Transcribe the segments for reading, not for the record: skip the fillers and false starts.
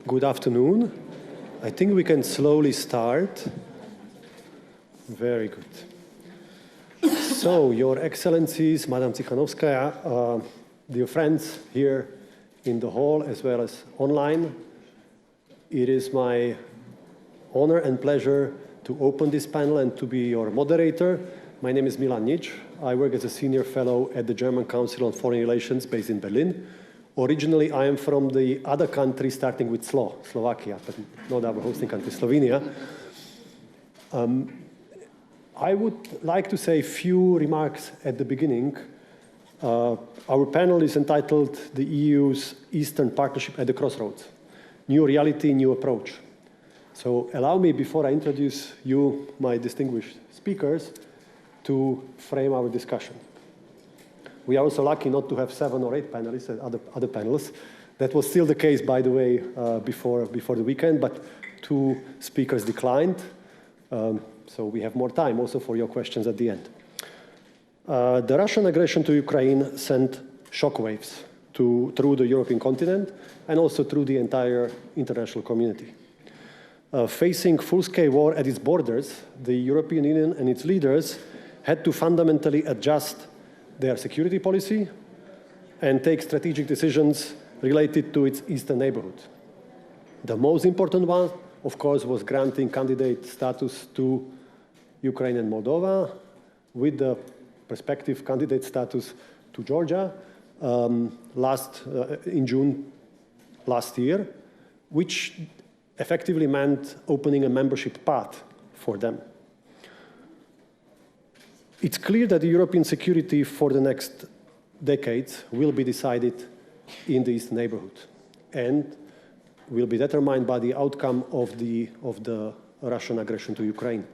Good afternoon. I think we can slowly start. Very good. So, Your Excellencies, Madam Tsikhanouskaya, dear friends here in the hall as well as online, it is my honor and pleasure to open this panel and to be your moderator. My name is Milan. I work as a senior fellow at the German Council on Foreign Relations based in Berlin. Originally, I am from the other country starting with Slovakia, but not our hosting country, Slovenia. I would like to say a few remarks at the beginning. Our panel is entitled The EU's Eastern Partnership at the Crossroads. New reality, new approach. So allow me, before I introduce you, my distinguished speakers, to frame our discussion. We are also lucky not to have 7 or 8 panelists at other panels. That was still the case, by the way, before the weekend, but 2 speakers declined. So we have more time also for your questions at the end. The Russian aggression to Ukraine sent shockwaves through the European continent and also through the entire international community. Facing full-scale war at its borders, the European Union and its leaders had to fundamentally adjust their security policy and take strategic decisions related to its eastern neighborhood. The most important one, of course, was granting candidate status to Ukraine and Moldova, with the prospective candidate status to Georgia in June last year, which effectively meant opening a membership path for them. It's clear that the European security for the next decades will be decided in the eastern neighborhood and will be determined by the outcome of the Russian aggression to Ukraine.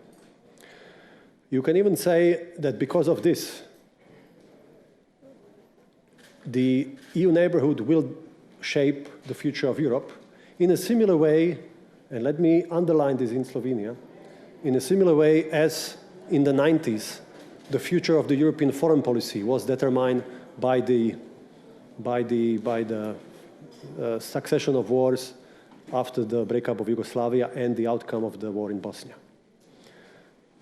You can even say that because of this, the EU neighborhood will shape the future of Europe in a similar way, and let me underline this in Slovenia, in a similar way as in the 90s, the future of the European foreign policy was determined by the succession of wars after the breakup of Yugoslavia and the outcome of the war in Bosnia.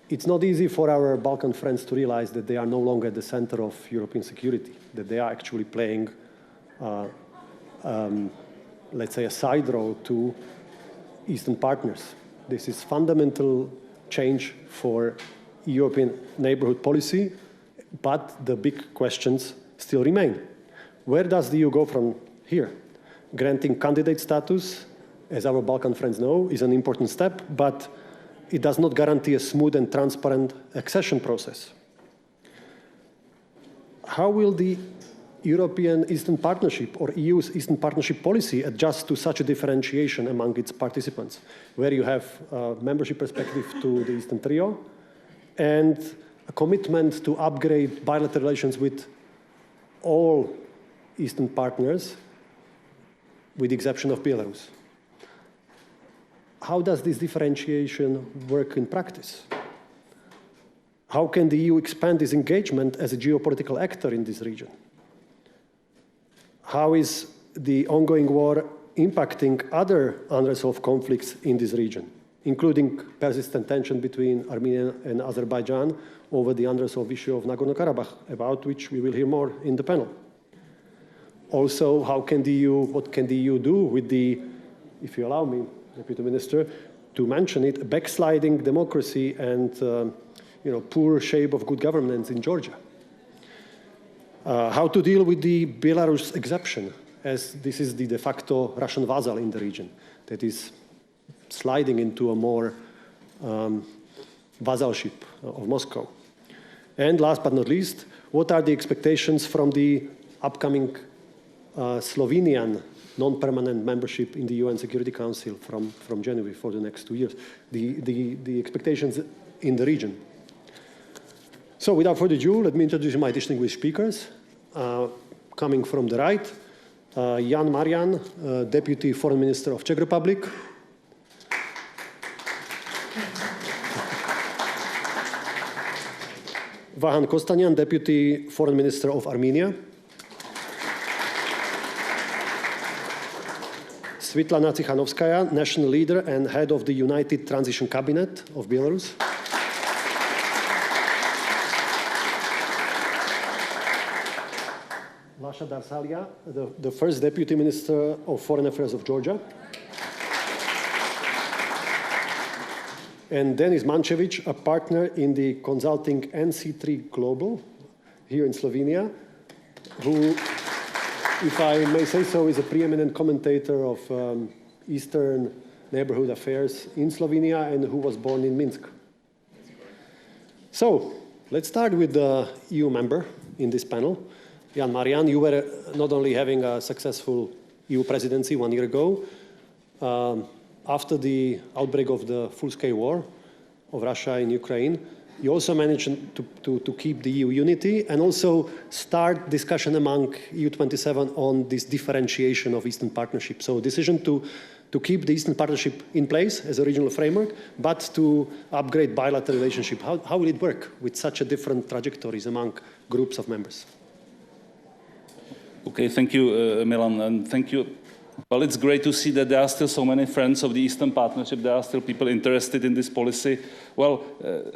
It's not easy for our Balkan friends to realize that they are no longer at the center of European security, that they are actually playing, let's say, a side role to Eastern partners. This is fundamental change for European neighborhood policy, but the big questions still remain. Where does the EU go from here? Granting candidate status, as our Balkan friends know, is an important step, but it does not guarantee a smooth and transparent accession process. How will the European Eastern Partnership or EU's Eastern Partnership policy adjust to such a differentiation among its participants, where you have a membership perspective to the Eastern Trio and a commitment to upgrade bilateral relations with all Eastern partners, with the exception of Belarus? How does this differentiation work in practice? How can the EU expand its engagement as a geopolitical actor in this region? How is the ongoing war impacting other unresolved conflicts in this region, including persistent tension between Armenia and Azerbaijan over the unresolved issue of NagornoKarabakh, about which we will hear more in the panel. Also, what can the EU do with the, if you allow me, Deputy Minister, to mention it, backsliding democracy and poor shape of good governance in Georgia? How to deal with the Belarus exception, as this is the de facto Russian vassal in the region that is sliding into a more vassalship of Moscow. And last but not least, what are the expectations from the upcoming Slovenian non-permanent membership in the UN Security Council from January for the next 2 years? The expectations in the region. So without further ado, let me introduce my distinguished speakers. Coming from the right, Jan Marian, Deputy Foreign Minister of Czech Republic. Vahan Kostanyan, Deputy Foreign Minister of Armenia. Sviatlana Tsikhanouskaya, national leader and head of the United Transition Cabinet of Belarus. Lasha Darsalia, the first Deputy Minister of Foreign Affairs of Georgia. And Denis Mancevič, a partner in the consulting NC3 Global here in Slovenia, who, if I may say so, is a preeminent commentator of Eastern neighborhood affairs in Slovenia and who was born in Minsk. So, let's start with the EU member in this panel. Marian, you were not only having a successful EU presidency 1 year ago, after the outbreak of the full-scale war of Russia in Ukraine, you also managed to keep the EU unity and also start discussion among EU27 on this differentiation of Eastern Partnership. So decision to keep the Eastern Partnership in place as a regional framework, but to upgrade bilateral relationship. How will it work with such a different trajectories among groups of members? Okay, thank you, Milan, and thank you. Well, it's great to see that there are still so many friends of the Eastern Partnership. There are still people interested in this policy. Well,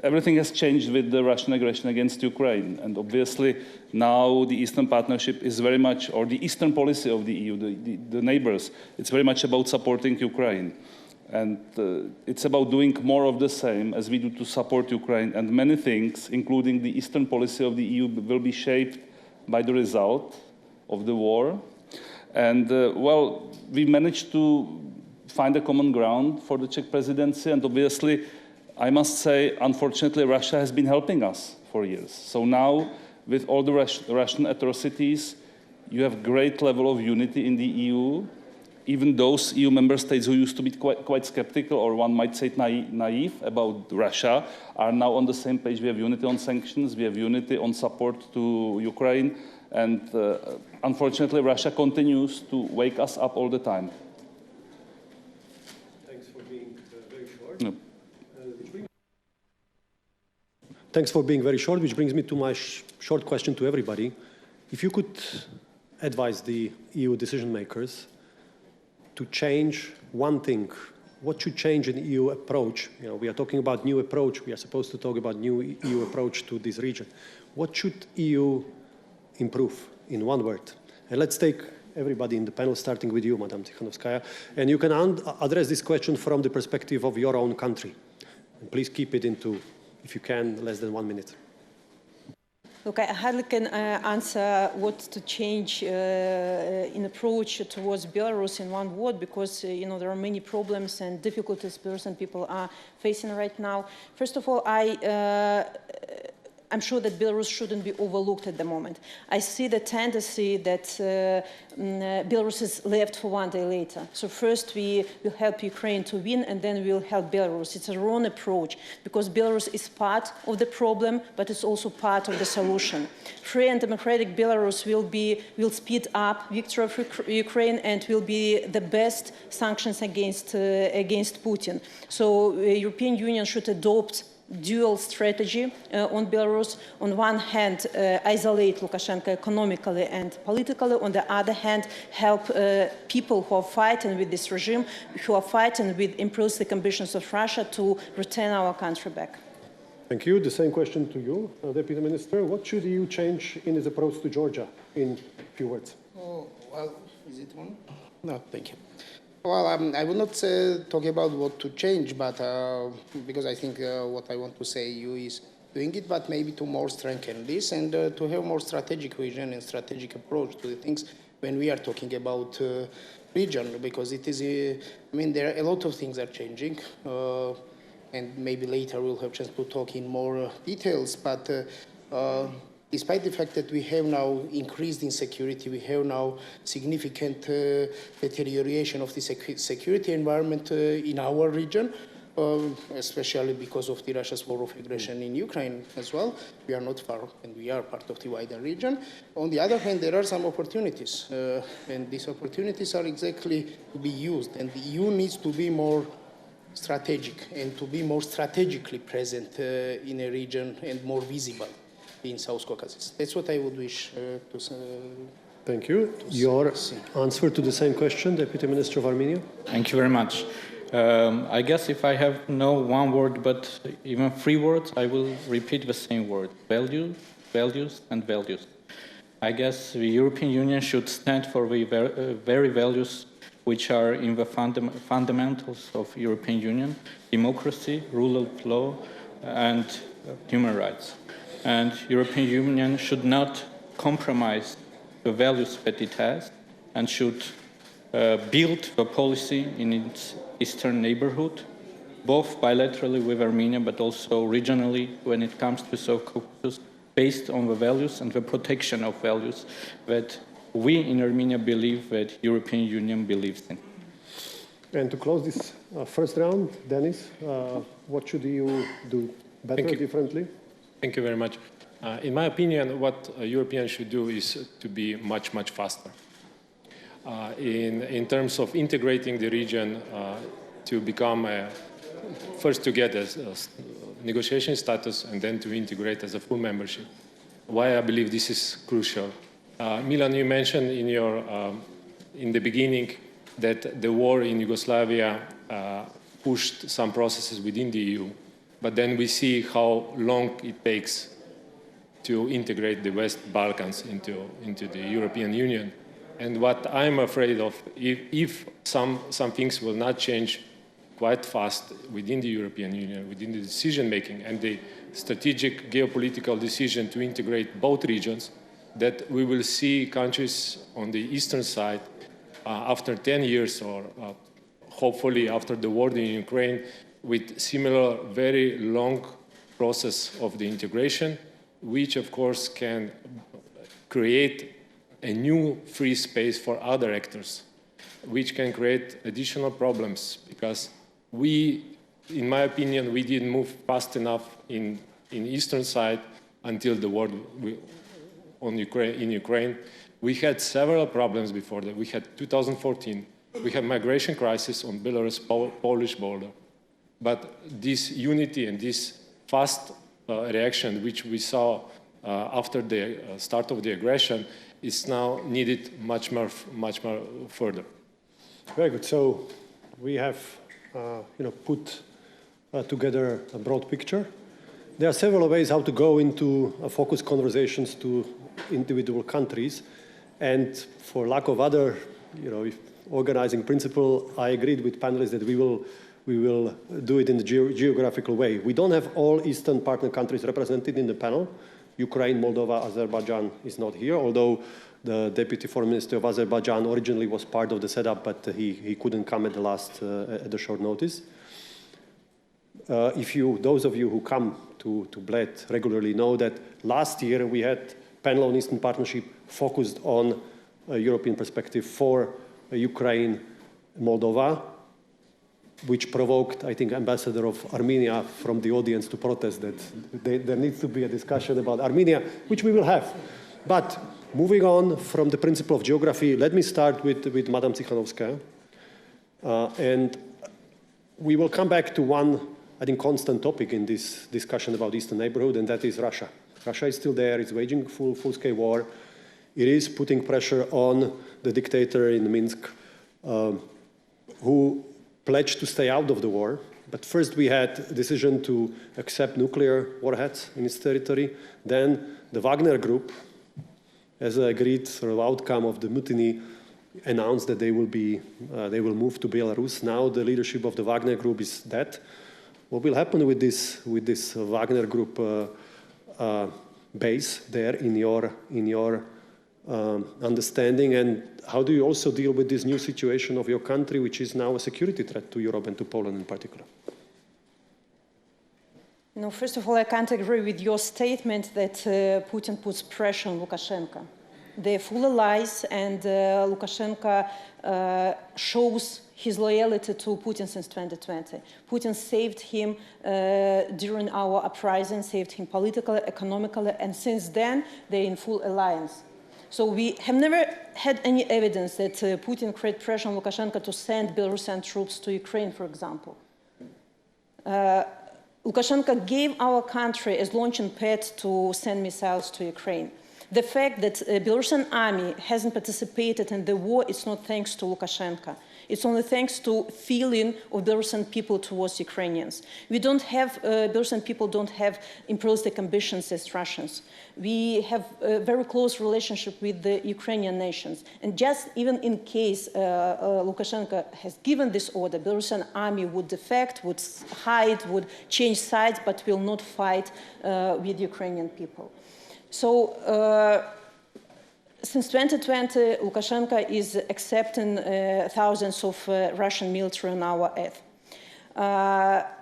everything has changed with the Russian aggression against Ukraine. And obviously, now the Eastern Partnership is very much, or the Eastern policy of the EU, the neighbors, it's very much about supporting Ukraine. And it's about doing more of the same as we do to support Ukraine. And many things, including the Eastern policy of the EU, will be shaped by the result of the war. And, well, we managed to find a common ground for the Czech presidency, and obviously, I must say, unfortunately, Russia has been helping us for years. So now, with all the Russian atrocities, you have great level of unity in the EU. Even those EU member states who used to be quite skeptical, or one might say naive about Russia, are now on the same page. We have unity on sanctions, we have unity on support to Ukraine, and unfortunately, Russia continues to wake us up all the time. Thanks for being very short. No. Thanks for being very short, which brings me to my short question to everybody. If you could advise the EU decision makers to change one thing, what should change in the EU approach? You know, we are talking about new approach. We are supposed to talk about new EU approach to this region. What should EU improve in one word? And let's take everybody in the panel, starting with you, Madam Tsikhanouskaya. And you can address this question from the perspective of your own country. And please keep it into, if you can, less than 1 minute. Look, I hardly can answer what to change in approach towards Belarus in one word, because you know, there are many problems and difficulties people are facing right now. First of all, I'm sure that Belarus shouldn't be overlooked at the moment. I see the tendency that Belarus is left for one day later. So first we will help Ukraine to win, and then we'll help Belarus. It's a wrong approach, because Belarus is part of the problem, but it's also part of the solution. Free and democratic Belarus will speed up victory of Ukraine and will be the best sanctions against Putin. So the European Union should adopt dual strategy on Belarus. On one hand, isolate Lukashenko economically and politically. On the other hand, help people who are fighting with this regime, who are fighting with imperialistic ambitions of Russia, to return our country back. Thank you. The same question to you, Deputy Minister. What should the EU change in its approach to Georgia, in a few words? Oh, well, is it on? No, thank you. Well, I will not talk about what to change, but because I think what I want to say you is doing it, but maybe to more strengthen this and to have more strategic vision and strategic approach to the things when we are talking about region, because it is, I mean, there are a lot of things are changing, and maybe later we'll have chance to talk in more details, but despite the fact that we have now increased insecurity, we have now significant deterioration of the security environment in our region, especially because of the Russia's war of aggression in Ukraine as well. We are not far, and we are part of the wider region. On the other hand, there are some opportunities, and these opportunities are exactly to be used, and the EU needs to be more strategic and to be more strategically present in a region and more visible in South Caucasus. That's what I would wish to Thank you. Your answer to the same question, Deputy Minister of Armenia? Thank you very much. I guess if I have no one word, but even 3 words, I will repeat the same word: value, values, and values. I guess the European Union should stand for the very values which are in the fundamentals of European Union: democracy, rule of law, and human rights. And European Union should not compromise the values that it has, and should build a policy in its eastern neighborhood, both bilaterally with Armenia, but also regionally when it comes to South Caucasus, based on the values and the protection of values that we in Armenia believe that European Union believes in. And to close this first round, Denis, what should you do better, differently? Thank you very much. In my opinion, what Europeans should do is to be much, much faster. In terms of integrating the region to become first to get a negotiation status and then to integrate as a full membership. Why I believe this is crucial. Milan, you mentioned in the beginning that the war in Yugoslavia pushed some processes within the EU, but then we see how long it takes to integrate the West Balkans into the European Union. And what I'm afraid of, if some things will not change quite fast within the European Union, within the decision-making and the strategic geopolitical decision to integrate both regions, that we will see countries on the eastern side after 10 years or hopefully after the war in Ukraine with similar very long process of the integration, which of course can create a new free space for other actors, which can create additional problems because in my opinion, we didn't move fast enough in eastern side until the war in Ukraine. We had several problems before that. We had 2014, we had migration crisis on Belarus-Polish border. But this unity and this fast reaction, which we saw after the start of the aggression, is now needed much more further. Very good. So we have put together a broad picture. There are several ways how to go into focused conversations to individual countries. And for lack of other organizing principle, I agreed with panelists that we will do it in the geographical way. We don't have all Eastern partner countries represented in the panel. Ukraine, Moldova, Azerbaijan is not here, although the Deputy Foreign Minister of Azerbaijan originally was part of the setup, but he couldn't come at the short notice. Those of you who come to Bled regularly know that last year we had panel on Eastern Partnership focused on a European perspective for Ukraine, Moldova, which provoked, I think, Ambassador of Armenia from the audience to protest that there needs to be a discussion about Armenia, which we will have. But moving on from the principle of geography, let me start with Madam Tsikhanouskaya. And we will come back to one, I think, constant topic in this discussion about Eastern neighborhood, and that is Russia. Russia is still there. It's waging full-scale war. It is putting pressure on the dictator in Minsk, who pledged to stay out of the war. But first we had a decision to accept nuclear warheads in its territory. Then the Wagner Group, as an agreed sort of outcome of the mutiny, announced that they will move to Belarus. Now the leadership of the Wagner Group is dead. What will happen with this Wagner Group base there in your understanding, and how do you also deal with this new situation of your country, which is now a security threat to Europe and to Poland in particular? No, first of all, I can't agree with your statement that Putin puts pressure on Lukashenko. They're full of lies, and Lukashenko shows his loyalty to Putin since 2020. Putin saved him during our uprising, saved him politically, economically, and since then they're in full alliance. So we have never had any evidence that Putin created pressure on Lukashenko to send Belarusian troops to Ukraine, for example. Lukashenko gave our country as launching pad to send missiles to Ukraine. The fact that the Belarusian army hasn't participated in the war is not thanks to Lukashenko. It's only thanks to feeling of Belarusian people towards Ukrainians. Belarusian people don't have imperialistic ambitions as Russians. We have a very close relationship with the Ukrainian nations. And just even in case Lukashenko has given this order, Belarusian army would defect, would hide, would change sides, but will not fight with Ukrainian people. So, since 2020, Lukashenko is accepting thousands of Russian military on our aid.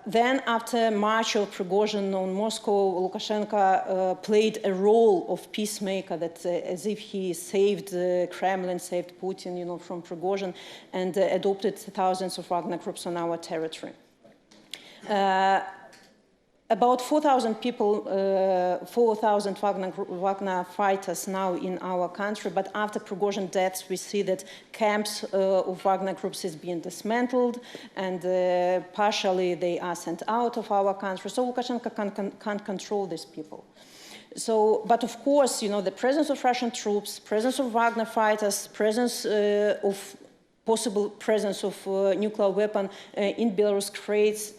Then, after March of Prigozhin on Moscow, Lukashenko played a role of peacemaker, that as if he saved Kremlin, saved Putin, from Prigozhin, and adopted thousands of Wagner groups on our territory. About 4,000 people, 4,000 Wagner fighters now in our country, but after Prigozhin deaths, we see that camps of Wagner groups is being dismantled, and partially they are sent out of our country. So Lukashenko can't control these people. So, but of course, the presence of Russian troops, presence of Wagner fighters, possible presence of nuclear weapon in Belarus creates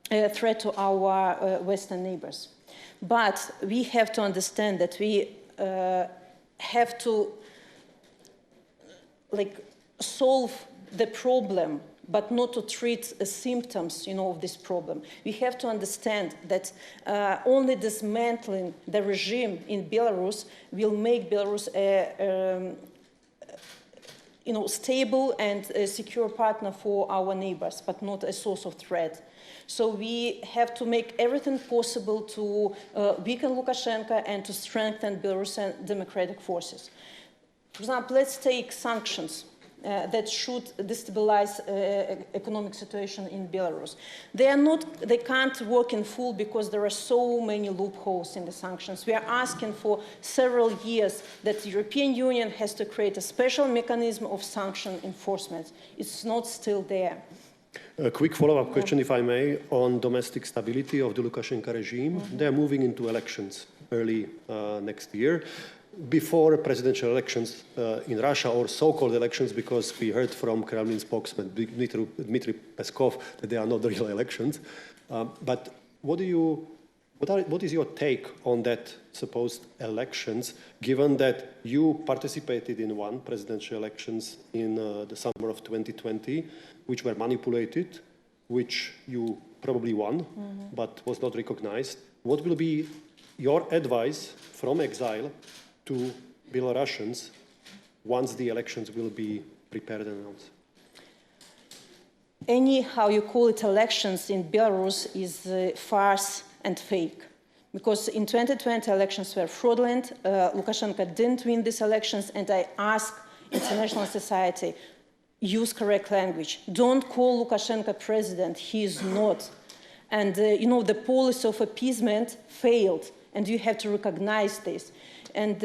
a threat to our Western neighbors. But we have to understand that we have to solve the problem, but not to treat the symptoms, of this problem. We have to understand that only dismantling the regime in Belarus will make Belarus a stable and a secure partner for our neighbors, but not a source of threat. So we have to make everything possible to weaken Lukashenko and to strengthen Belarusian democratic forces. For example, let's take sanctions that should destabilize economic situation in Belarus. They can't work in full because there are so many loopholes in the sanctions. We are asking for several years that the European Union has to create a special mechanism of sanction enforcement. It's not still there. A quick follow-up question, if I may, on domestic stability of the Lukashenko regime. They're moving into elections early next year. Before presidential elections in Russia, or so-called elections, because we heard from Kremlin spokesman Dmitry Peskov that they are not the real elections. But what is your take on that supposed elections, given that you participated in one presidential elections in the summer of 2020, which were manipulated, which you probably won, but was not recognized? What will be your advice from exile to Belarusians once the elections will be prepared and announced? How you call it, elections in Belarus is farce and fake. Because in 2020, elections were fraudulent. Lukashenko didn't win these elections, and I ask international society, use correct language. Don't call Lukashenko president. He is not. And the policy of appeasement failed, and you have to recognize this. And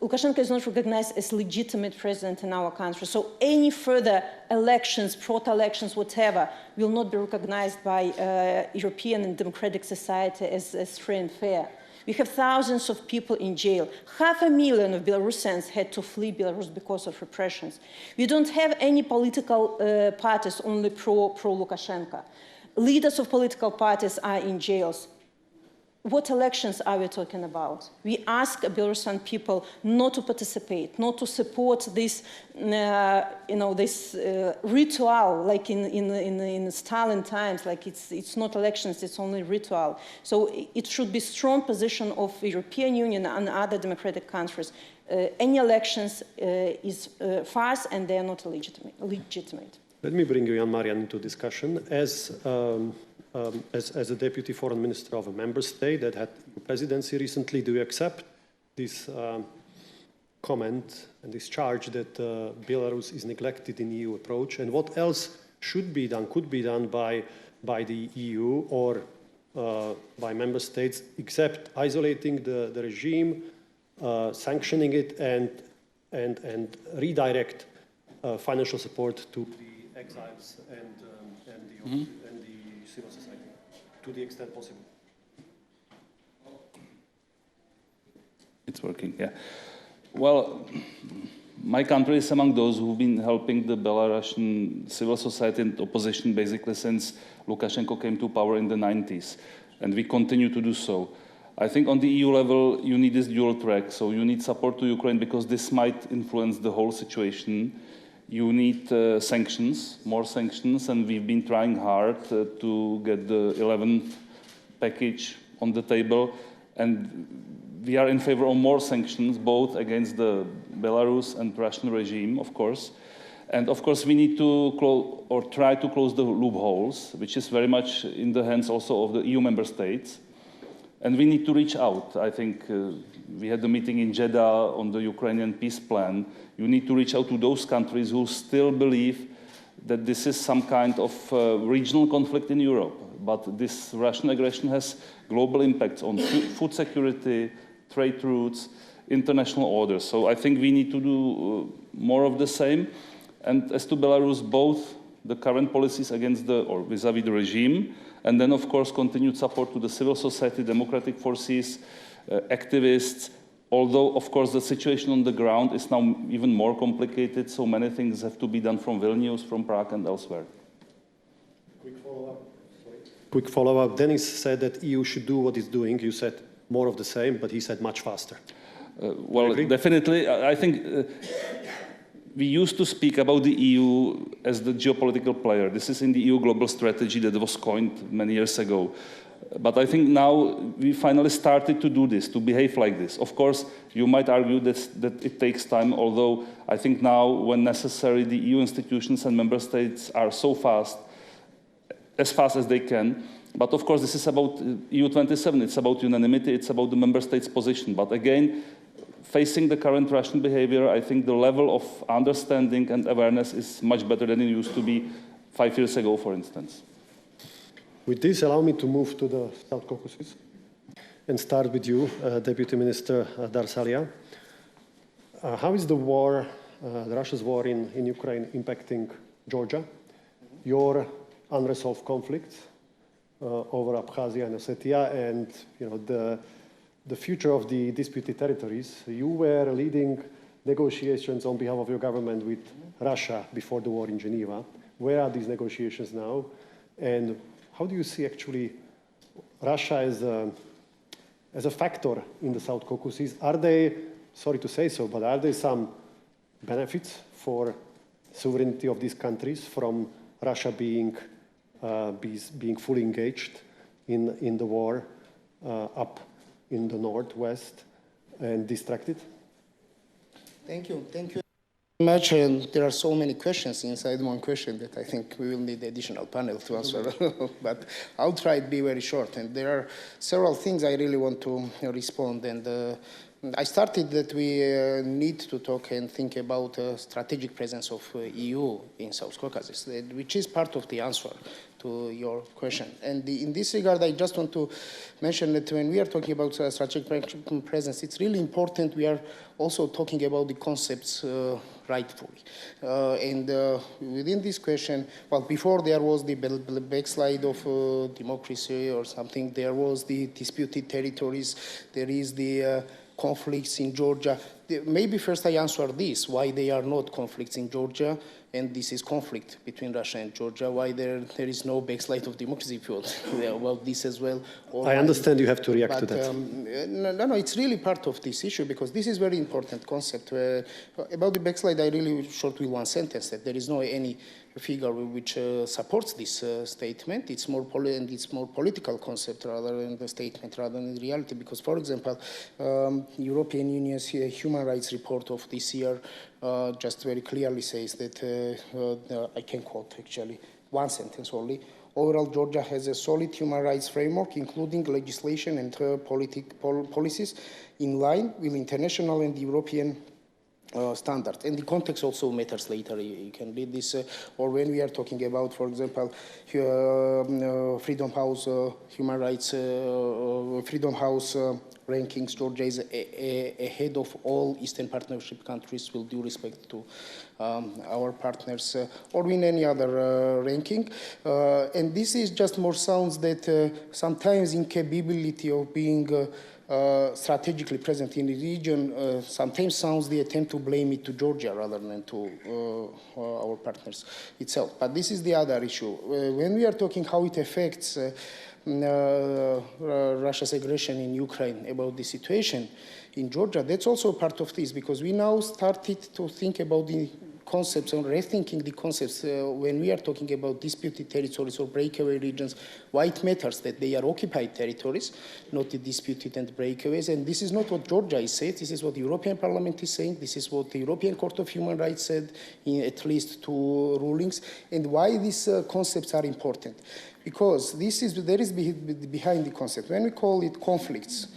Lukashenko is not recognized as legitimate president in our country. So any further elections, proto-elections, whatever, will not be recognized by European and democratic society as free and fair. We have thousands of people in jail. 500,000 of Belarusians had to flee Belarus because of repressions. We don't have any political parties, only pro-Lukashenko. Leaders of political parties are in jails. What elections are we talking about? We ask Belarusian people not to participate, not to support this, this ritual, like in Stalin times. Like it's not elections; it's only ritual. So it should be strong position of the European Union and other democratic countries. Any elections is farce, and they are not legitimate. Let me bring you, Marian, into discussion as a deputy foreign minister of a member state that had the presidency recently. Do you accept this comment and this charge that Belarus is neglected in EU approach? And what else should be done, could be done by the EU or by member states, except isolating the regime, sanctioning it, and redirect financial support to the exiles and the civil society, to the extent possible? it's working, yeah. Well, my country is among those who've been helping the Belarusian civil society and opposition basically since Lukashenko came to power in the 90s, and we continue to do so. I think on the EU level, you need this dual track, so you need support to Ukraine because this might influence the whole situation. You need sanctions, more sanctions, and we've been trying hard to get the 11th package on the table, and we are in favor of more sanctions, both against the Belarus and Russian regime, of course. And of course, we need to try to close the loopholes, which is very much in the hands also of the EU member states. And we need to reach out. I think we had the meeting in Jeddah on the Ukrainian peace plan. You need to reach out to those countries who still believe that this is some kind of regional conflict in Europe. But this Russian aggression has global impacts on food security, trade routes, international orders. So I think we need to do more of the same. And as to Belarus, both the current policies against or vis-à-vis the regime, and then of course continued support to the civil society, democratic forces, activists, although of course the situation on the ground is now even more complicated, so many things have to be done from Vilnius, from Prague and elsewhere. Quick follow-up. Denis said that EU should do what it's doing. You said more of the same, but he said much faster. Well, definitely. I think we used to speak about the EU as the geopolitical player. This is in the EU global strategy that was coined many years ago. But I think now we finally started to do this, to behave like this. Of course, you might argue that it takes time, although I think now, when necessary, the EU institutions and member states are so fast, as fast as they can. But of course, this is about EU27. It's about unanimity. It's about the member states' position. But again, facing the current Russian behavior, I think the level of understanding and awareness is much better than it used to be 5 years ago, for instance. With this, allow me to move to the South Caucasus and start with you, Deputy Minister Darsalia. How is the war, Russia's war in Ukraine, impacting Georgia? Your unresolved conflict over Abkhazia and Ossetia, and the future of the disputed territories. You were leading negotiations on behalf of your government with Russia before the war in Geneva. Where are these negotiations now? And how do you see actually Russia as a factor in the South Caucasus? Are they, sorry to say so, but are there some benefits for sovereignty of these countries from Russia being fully engaged in the war up in the northwest and distracted? Thank you very much. And there are so many questions inside one question that I think we will need additional panel to answer. But I'll try to be very short. And there are several things I really want to respond. And I started that we need to talk and think about strategic presence of EU in South Caucasus, which is part of the answer to your question. And in this regard, I just want to mention that when we are talking about strategic presence, it's really important we are also talking about the concepts rightfully. And within this question, well, before there was the backslide of democracy or something, there was the disputed territories, there is the conflicts in Georgia. Maybe first I answer this, why they are not conflicts in Georgia, and this is conflict between Russia and Georgia, why there is no backslide of democracy, if you want. Well, this as well. I understand you have to react to that. No, it's really part of this issue, because this is very important concept. About the backslide, I really short with one sentence, that there is no any figure which supports this statement. It's more political concept rather than the statement, rather than the reality. Because, for example, European Union's human rights report of this year just very clearly says that, I can quote actually, one sentence only, overall Georgia has a solid human rights framework, including legislation and policies in line with international and European standard. And the context also matters later. You can read this, or when we are talking about, for example, Freedom House human rights, Freedom House rankings, Georgia is ahead of all Eastern Partnership countries with due respect to our partners, or in any other ranking. And this is just more sounds that sometimes incapability of being strategically present in the region sometimes sounds the attempt to blame it to Georgia rather than to our partners itself. But this is the other issue. When we are talking how it affects Russia's aggression in Ukraine about the situation in Georgia, that's also part of this, because we now started to think about the concepts and rethinking the concepts when we are talking about disputed territories or breakaway regions, why it matters that they are occupied territories, not the disputed and breakaways. And this is not what Georgia is saying, this is what the European Parliament is saying, this is what the European Court of Human Rights said in at least 2 rulings, and why these concepts are important. Because there is behind the concept. When we call it conflicts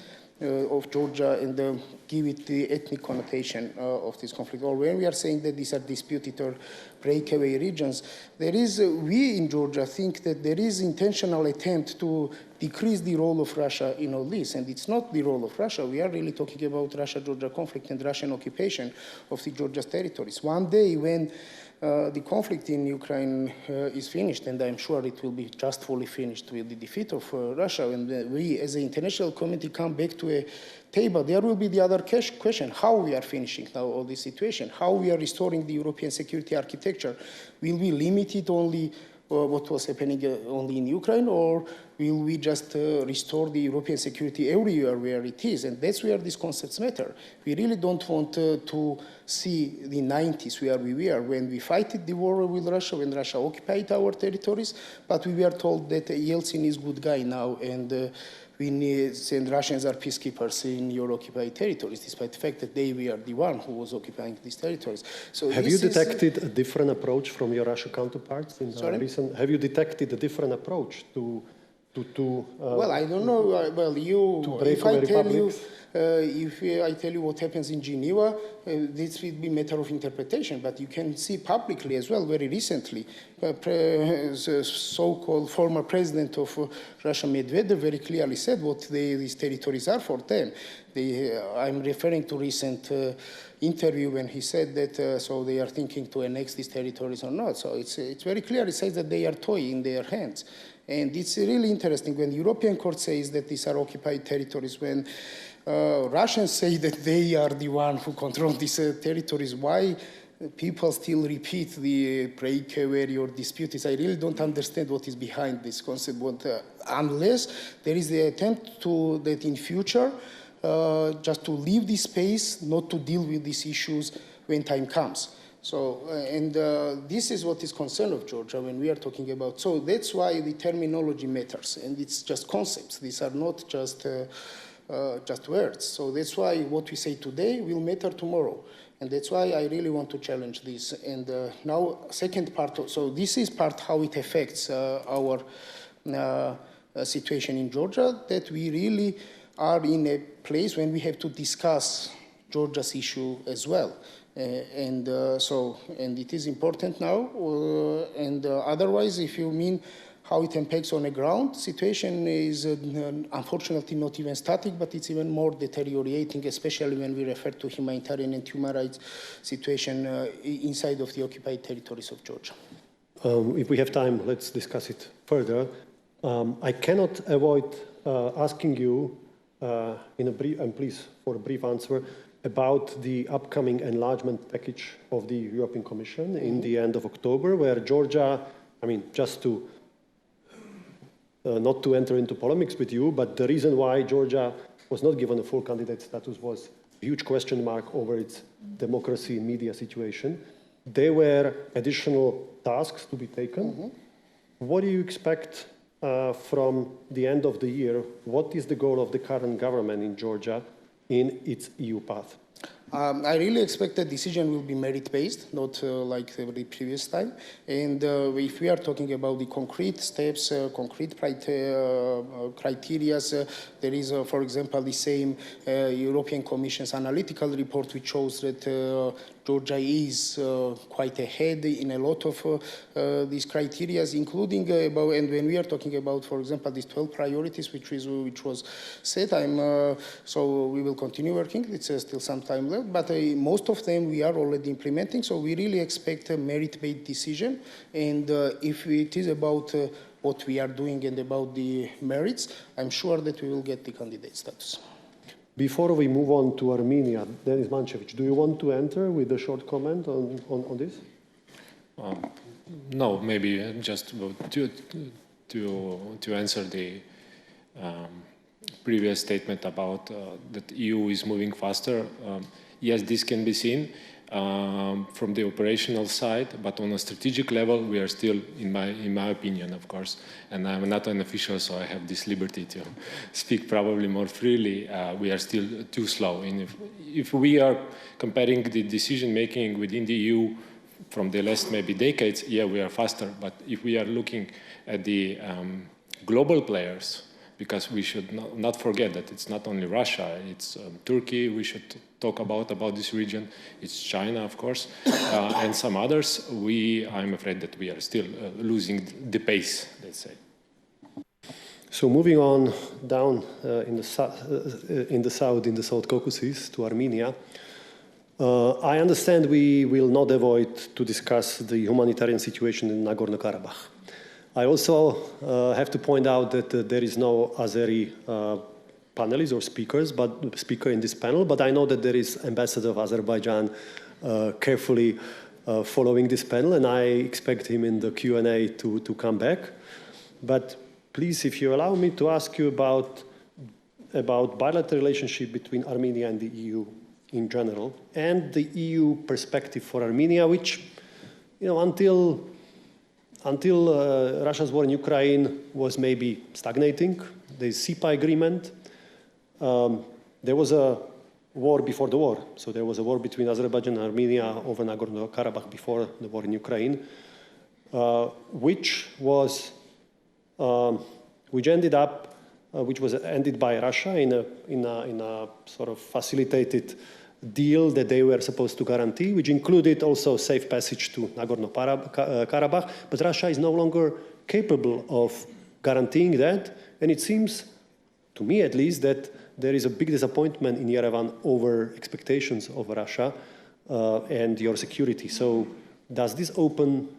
of Georgia and give it the ethnic connotation of this conflict, or when we are saying that these are disputed or breakaway regions, we in Georgia think that there is intentional attempt to decrease the role of Russia in all this, and it's not the role of Russia. We are really talking about Russia-Georgia conflict and Russian occupation of the Georgia's territories. One day when the conflict in Ukraine is finished, and I'm sure it will be just fully finished with the defeat of Russia, and we as an international community come back to a table, there will be the other question, how we are finishing now all this situation, how we are restoring the European security architecture. Will we limit it only what was happening only in Ukraine, or will we just restore the European security everywhere where it is? And that's where these concepts matter. We really don't want to see the 90s where we were when we fought the war with Russia, when Russia occupied our territories, but we were told that Yeltsin is a good guy now, and we need, and Russians are peacekeepers in your occupied territories, despite the fact that they were the one who was occupying these territories. So have you detected a different approach from your Russian counterparts in recent? Have you detected a different approach to well, I don't know. Well, if I tell you what happens in Geneva, this will be a matter of interpretation. But you can see publicly as well, very recently, the so-called former president of Russia, Medvedev, very clearly said what these territories are for them. I'm referring to recent interview when he said that so they are thinking to annex these territories or not. So it's very clear. It says that they are toy in their hands. And it's really interesting when the European Court says that these are occupied territories, when Russians say that they are the one who control these territories, why people still repeat the breakaway or disputes? I really don't understand what is behind this concept, unless there is the attempt that in future, just to leave this space, not to deal with these issues when time comes. So, this is what is concern of Georgia when we are talking about. So that's why the terminology matters, and it's just concepts. These are not just words. So that's why what we say today will matter tomorrow, and that's why I really want to challenge this. And now, second part. So this is part how it affects our situation in Georgia. That we really are in a place when we have to discuss Georgia's issue as well. And it is important now, otherwise, if you mean how it impacts on the ground, situation is unfortunately not even static, but it's even more deteriorating, especially when we refer to humanitarian and human rights situation inside of the occupied territories of Georgia. If we have time, let's discuss it further. I cannot avoid asking you, please for a brief answer, about the upcoming enlargement package of the European Commission in the end of October, where Georgia, just to not to enter into polemics with you, but the reason why Georgia was not given a full candidate status was a huge question mark over its democracy and media situation. There were additional tasks to be taken. What do you expect from the end of the year? What is the goal of the current government in Georgia in its EU path? I really expect the decision will be merit-based, not like the previous time. And if we are talking about the concrete steps, concrete criteria, there is, for example, the same European Commission's analytical report, which shows that Georgia is quite ahead in a lot of these criteria, including and when we are talking about, for example, these 12 priorities, which was set, so we will continue working. It's still some time left, but most of them we are already implementing. So we really expect a merit-based decision, and if it is about what we are doing and about the merits, I'm sure that we will get the candidate status. Before we move on to Armenia, Denis Mancevič, do you want to enter with a short comment on this? No, maybe just to answer the previous statement about that EU is moving faster. Yes, this can be seen from the operational side, but on a strategic level, we are still, in my opinion, of course, and I'm not an official, so I have this liberty to speak probably more freely, we are still too slow. And if we are comparing the decision-making within the EU from the last maybe decades, yeah, we are faster, but if we are looking at the global players, because we should not forget that it's not only Russia, it's Turkey, we should talk about this region, it's China, of course, and some others, I'm afraid that we are still losing the pace, let's say. So moving on down in the south, in the South Caucasus, to Armenia, I understand we will not avoid to discuss the humanitarian situation in Nagorno-Karabakh. I also have to point out that there is no Azeri panelists or speaker in this panel, but I know that there is Ambassador of Azerbaijan carefully following this panel, and I expect him in the Q&A to come back. But please, if you allow me to ask you about bilateral relationship between Armenia and the EU in general, and the EU perspective for Armenia, which, you know, until Russia's war in Ukraine was maybe stagnating. The SIPA agreement, there was a war before the war. So there was a war between Azerbaijan and Armenia over Nagorno-Karabakh before the war in Ukraine, which was ended by Russia in a sort of facilitated deal that they were supposed to guarantee, which included also safe passage to Nagorno-Karabakh, but Russia is no longer capable of guaranteeing that, and it seems, to me at least, that there is a big disappointment in Yerevan over expectations of Russia and your security. So does this open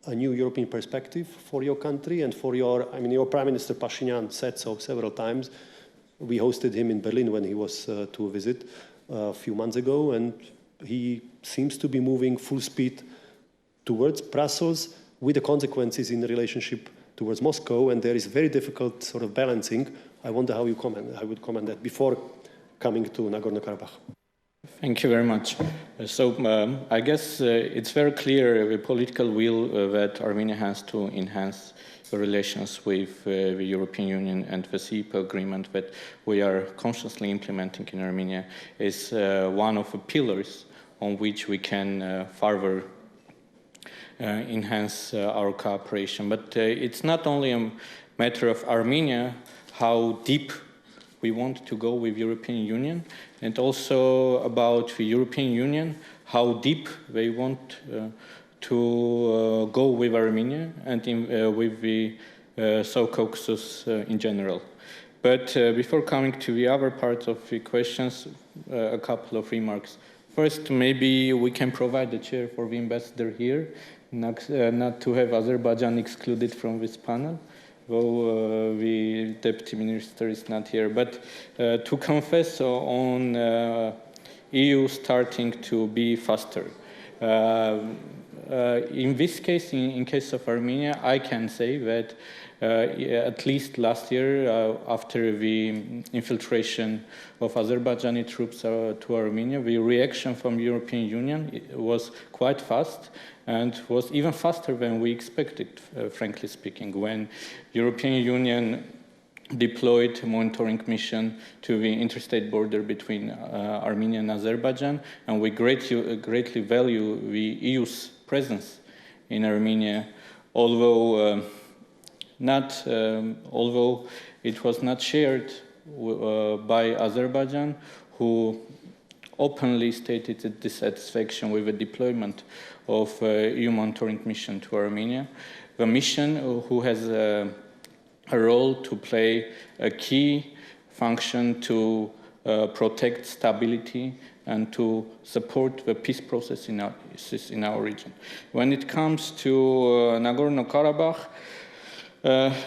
a new European perspective for your country and for your Prime Minister Pashinyan said so several times. We hosted him in Berlin when he was to visit a few months ago, and he seems to be moving full speed towards Brussels with the consequences in the relationship towards Moscow, and there is very difficult sort of balancing. I wonder how you comment. I would comment that before coming to Nagorno-Karabakh. Thank you very much. So I guess it's very clear the political will that Armenia has to enhance the relations with the European Union, and the SIPA agreement that we are consciously implementing in Armenia is one of the pillars on which we can further enhance our cooperation. But it's not only a matter of Armenia, how deep we want to go with European Union, and also about the European Union, how deep they want to go with Armenia and with the South Caucasus in general. But before coming to the other part of the questions, a couple of remarks. First, maybe we can provide a chair for the ambassador here, not to have Azerbaijan excluded from this panel, though the deputy minister is not here. But to confess on EU starting to be faster. In this case, in case of Armenia, I can say that at least last year, after the infiltration of Azerbaijani troops to Armenia, the reaction from the European Union was quite fast, and was even faster than we expected, frankly speaking, when the European Union deployed a monitoring mission to the interstate border between Armenia and Azerbaijan, and we greatly value the EU's presence in Armenia, although it was not shared by Azerbaijan, who openly stated its dissatisfaction with the deployment of EU monitoring mission to Armenia. The mission, who has a role to play a key function to protect stability and to support the peace process in our region. When it comes to Nagorno-Karabakh,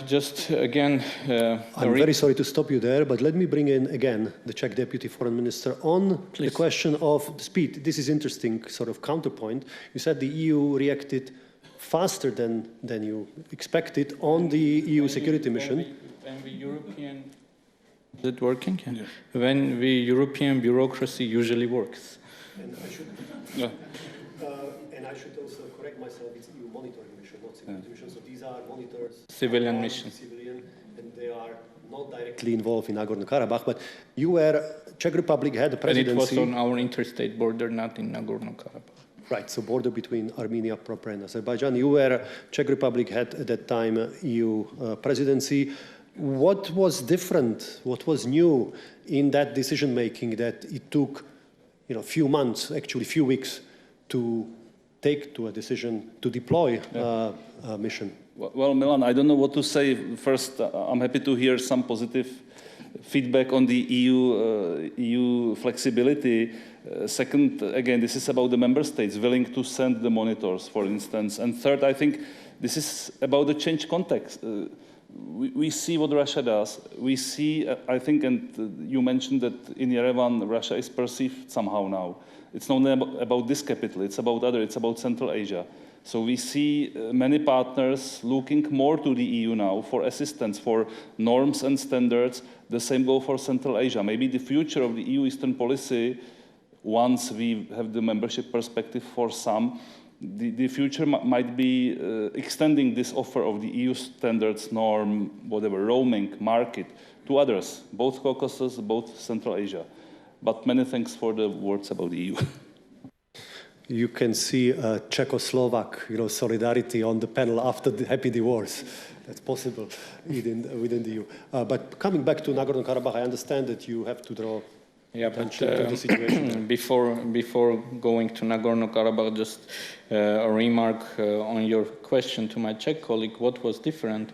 Just again, I'm very sorry to stop you there, but let me bring in again the Czech Deputy Foreign Minister on the question of the speed. This is interesting sort of counterpoint. You said the EU reacted faster than you expected on the EU security mission. When the European, is it working? Yeah. When the European bureaucracy usually works. And I should also correct myself, it's EU monitoring mission, not security mission. So these are monitors. Civilian missions. Civilian, and they are not directly involved in Nagorno-Karabakh, but you were, Czech Republic had a presidency. And it was on our interstate border, not in Nagorno-Karabakh. Right, so border between Armenia proper and Azerbaijan. You were, Czech Republic had at that time EU presidency. What was different, what was new in that decision-making that it took a few months, actually a few weeks, to take to a decision to deploy a mission? Well, Milan, I don't know what to say. First, I'm happy to hear some positive feedback on the EU flexibility. Second, again, this is about the member states willing to send the monitors, for instance. And third, I think this is about the change context. We see what Russia does. We see, I think, and you mentioned that in Yerevan, Russia is perceived somehow now. It's not only about this capital, it's about other, it's about Central Asia. So we see many partners looking more to the EU now for assistance, for norms and standards. The same go for Central Asia. Maybe the future of the EU Eastern policy, once we have the membership perspective for some, the future might be extending this offer of the EU standards, norm, whatever, roaming, market, to others, both Caucasus, both Central Asia. But many thanks for the words about the EU. You can see Czechoslovak, solidarity on the panel after the happy divorce. That's possible within the EU. But coming back to Nagorno-Karabakh, I understand that you have to draw attention to the situation. Before going to Nagorno-Karabakh, just a remark on your question to my Czech colleague, what was different?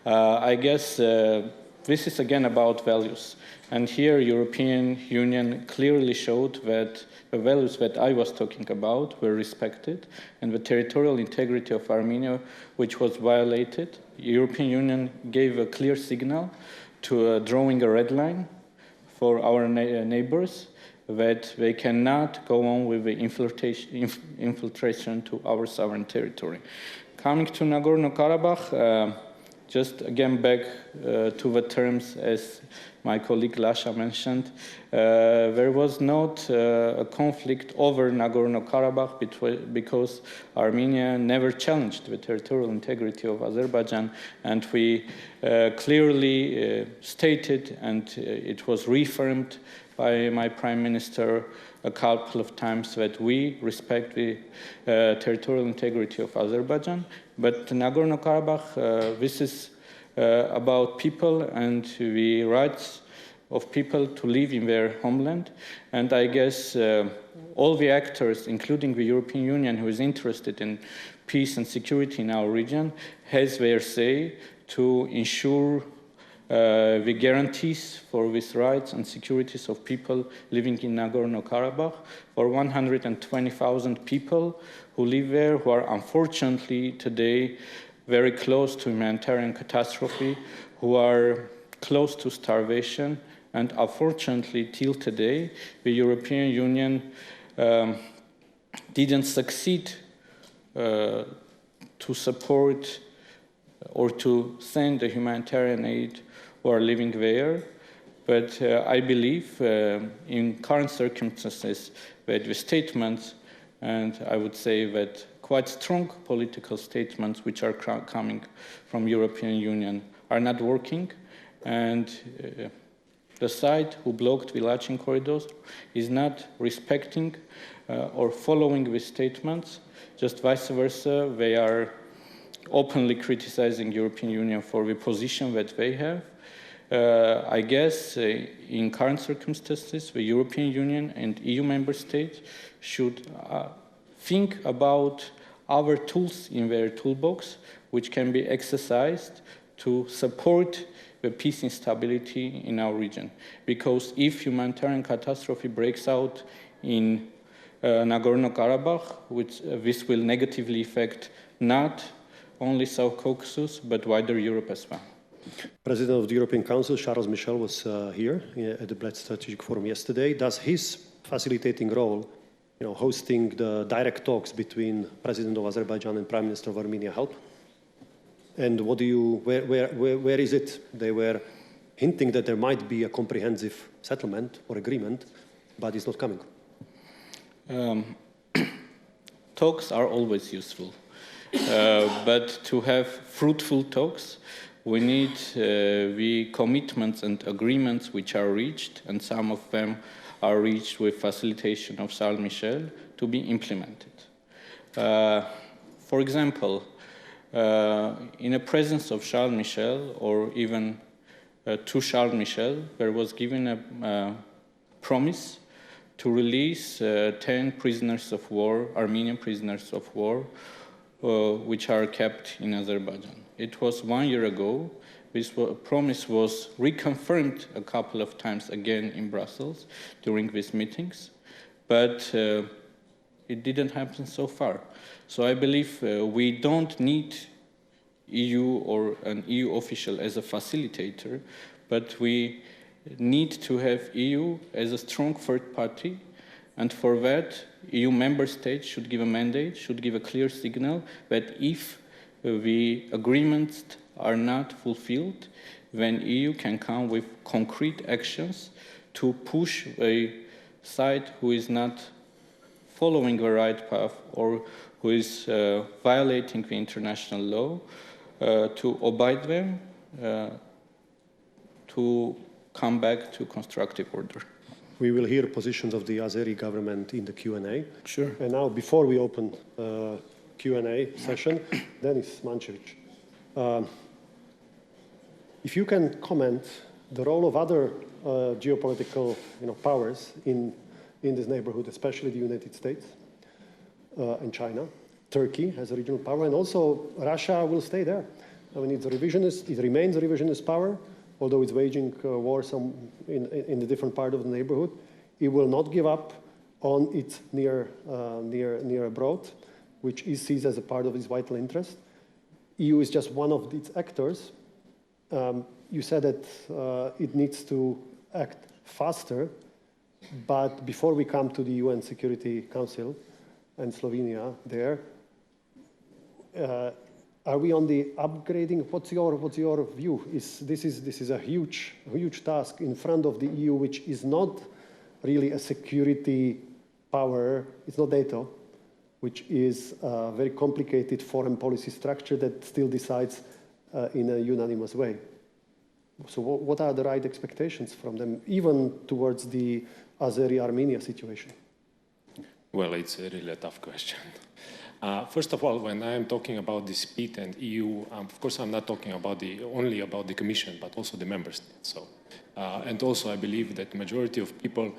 I guess this is again about values. And here European Union clearly showed that the values that I was talking about were respected, and the territorial integrity of Armenia, which was violated. European Union gave a clear signal to drawing a red line for our neighbors that they cannot go on with the infiltration to our sovereign territory. Coming to Nagorno-Karabakh, just again back to the terms as my colleague Lasha mentioned, there was not a conflict over Nagorno-Karabakh because Armenia never challenged the territorial integrity of Azerbaijan, and we clearly stated, and it was reaffirmed by my Prime Minister a couple of times, that we respect the territorial integrity of Azerbaijan. But Nagorno-Karabakh, this is about people and the rights of people to live in their homeland. And I guess all the actors, including the European Union, who is interested in peace and security in our region, has their say to ensure the guarantees for these rights and securities of people living in Nagorno-Karabakh, for 120,000 people who live there, who are unfortunately today very close to humanitarian catastrophe, who are close to starvation, and unfortunately till today the European Union didn't succeed to support or to send the humanitarian aid who are living there. But I believe in current circumstances that the statements, and I would say that quite strong political statements which are coming from European Union are not working, and the side who blocked the Lashin corridors is not respecting or following the statements, just vice versa. They are openly criticizing European Union for the position that they have. I guess in current circumstances, the European Union and EU member states should think about other tools in their toolbox which can be exercised to support the peace and stability in our region. Because if humanitarian catastrophe breaks out in Nagorno-Karabakh, this will negatively affect not only South Caucasus, but wider Europe as well. President of the European Council, Charles Michel, was here at the Bled Strategic Forum yesterday. Does his facilitating role, hosting the direct talks between President of Azerbaijan and Prime Minister of Armenia help? And what do you, where is it? They were hinting that there might be a comprehensive settlement or agreement, but it's not coming. Talks are always useful, but to have fruitful talks, we need the commitments and agreements which are reached, and some of them are reached with facilitation of Charles Michel, to be implemented. For example, in the presence of Charles Michel, or even to Charles Michel, there was given a promise to release 10 prisoners of war, Armenian prisoners of war, which are kept in Azerbaijan. It was 1 year ago. This promise was reconfirmed a couple of times again in Brussels during these meetings, but it didn't happen so far. So I believe we don't need EU or an EU official as a facilitator, but we need to have EU as a strong third party, and for that, EU member states should give a mandate, should give a clear signal that if the agreements are not fulfilled, then EU can come with concrete actions to push a side who is not following the right path or who is violating the international law to abide them, to come back to constructive order. We will hear positions of the Azeri government in the Q&A. Sure. And now, before we open Q&A session, Denis, Mancevič, if you can comment the role of other geopolitical powers in this neighborhood, especially the United States and China. Turkey has a regional power, and also Russia will stay there. I mean, it's a revisionist, it remains a revisionist power, although it's waging war in the different part of the neighborhood. It will not give up on its near abroad, which is seized as a part of its vital interest. EU is just one of its actors. You said that it needs to act faster, but before we come to the UN Security Council and Slovenia there, are we on the upgrading? What's your view? This is a huge task in front of the EU, which is not really a security power. It's not NATO, which is a very complicated foreign policy structure that still decides in a unanimous way. So what are the right expectations from them, even towards the Azeri-Armenia situation? Well, it's really a tough question. First of all, when I am talking about the speed and EU, of course, I'm not talking about only about the Commission, but also the member states. So, and also, I believe that the majority of people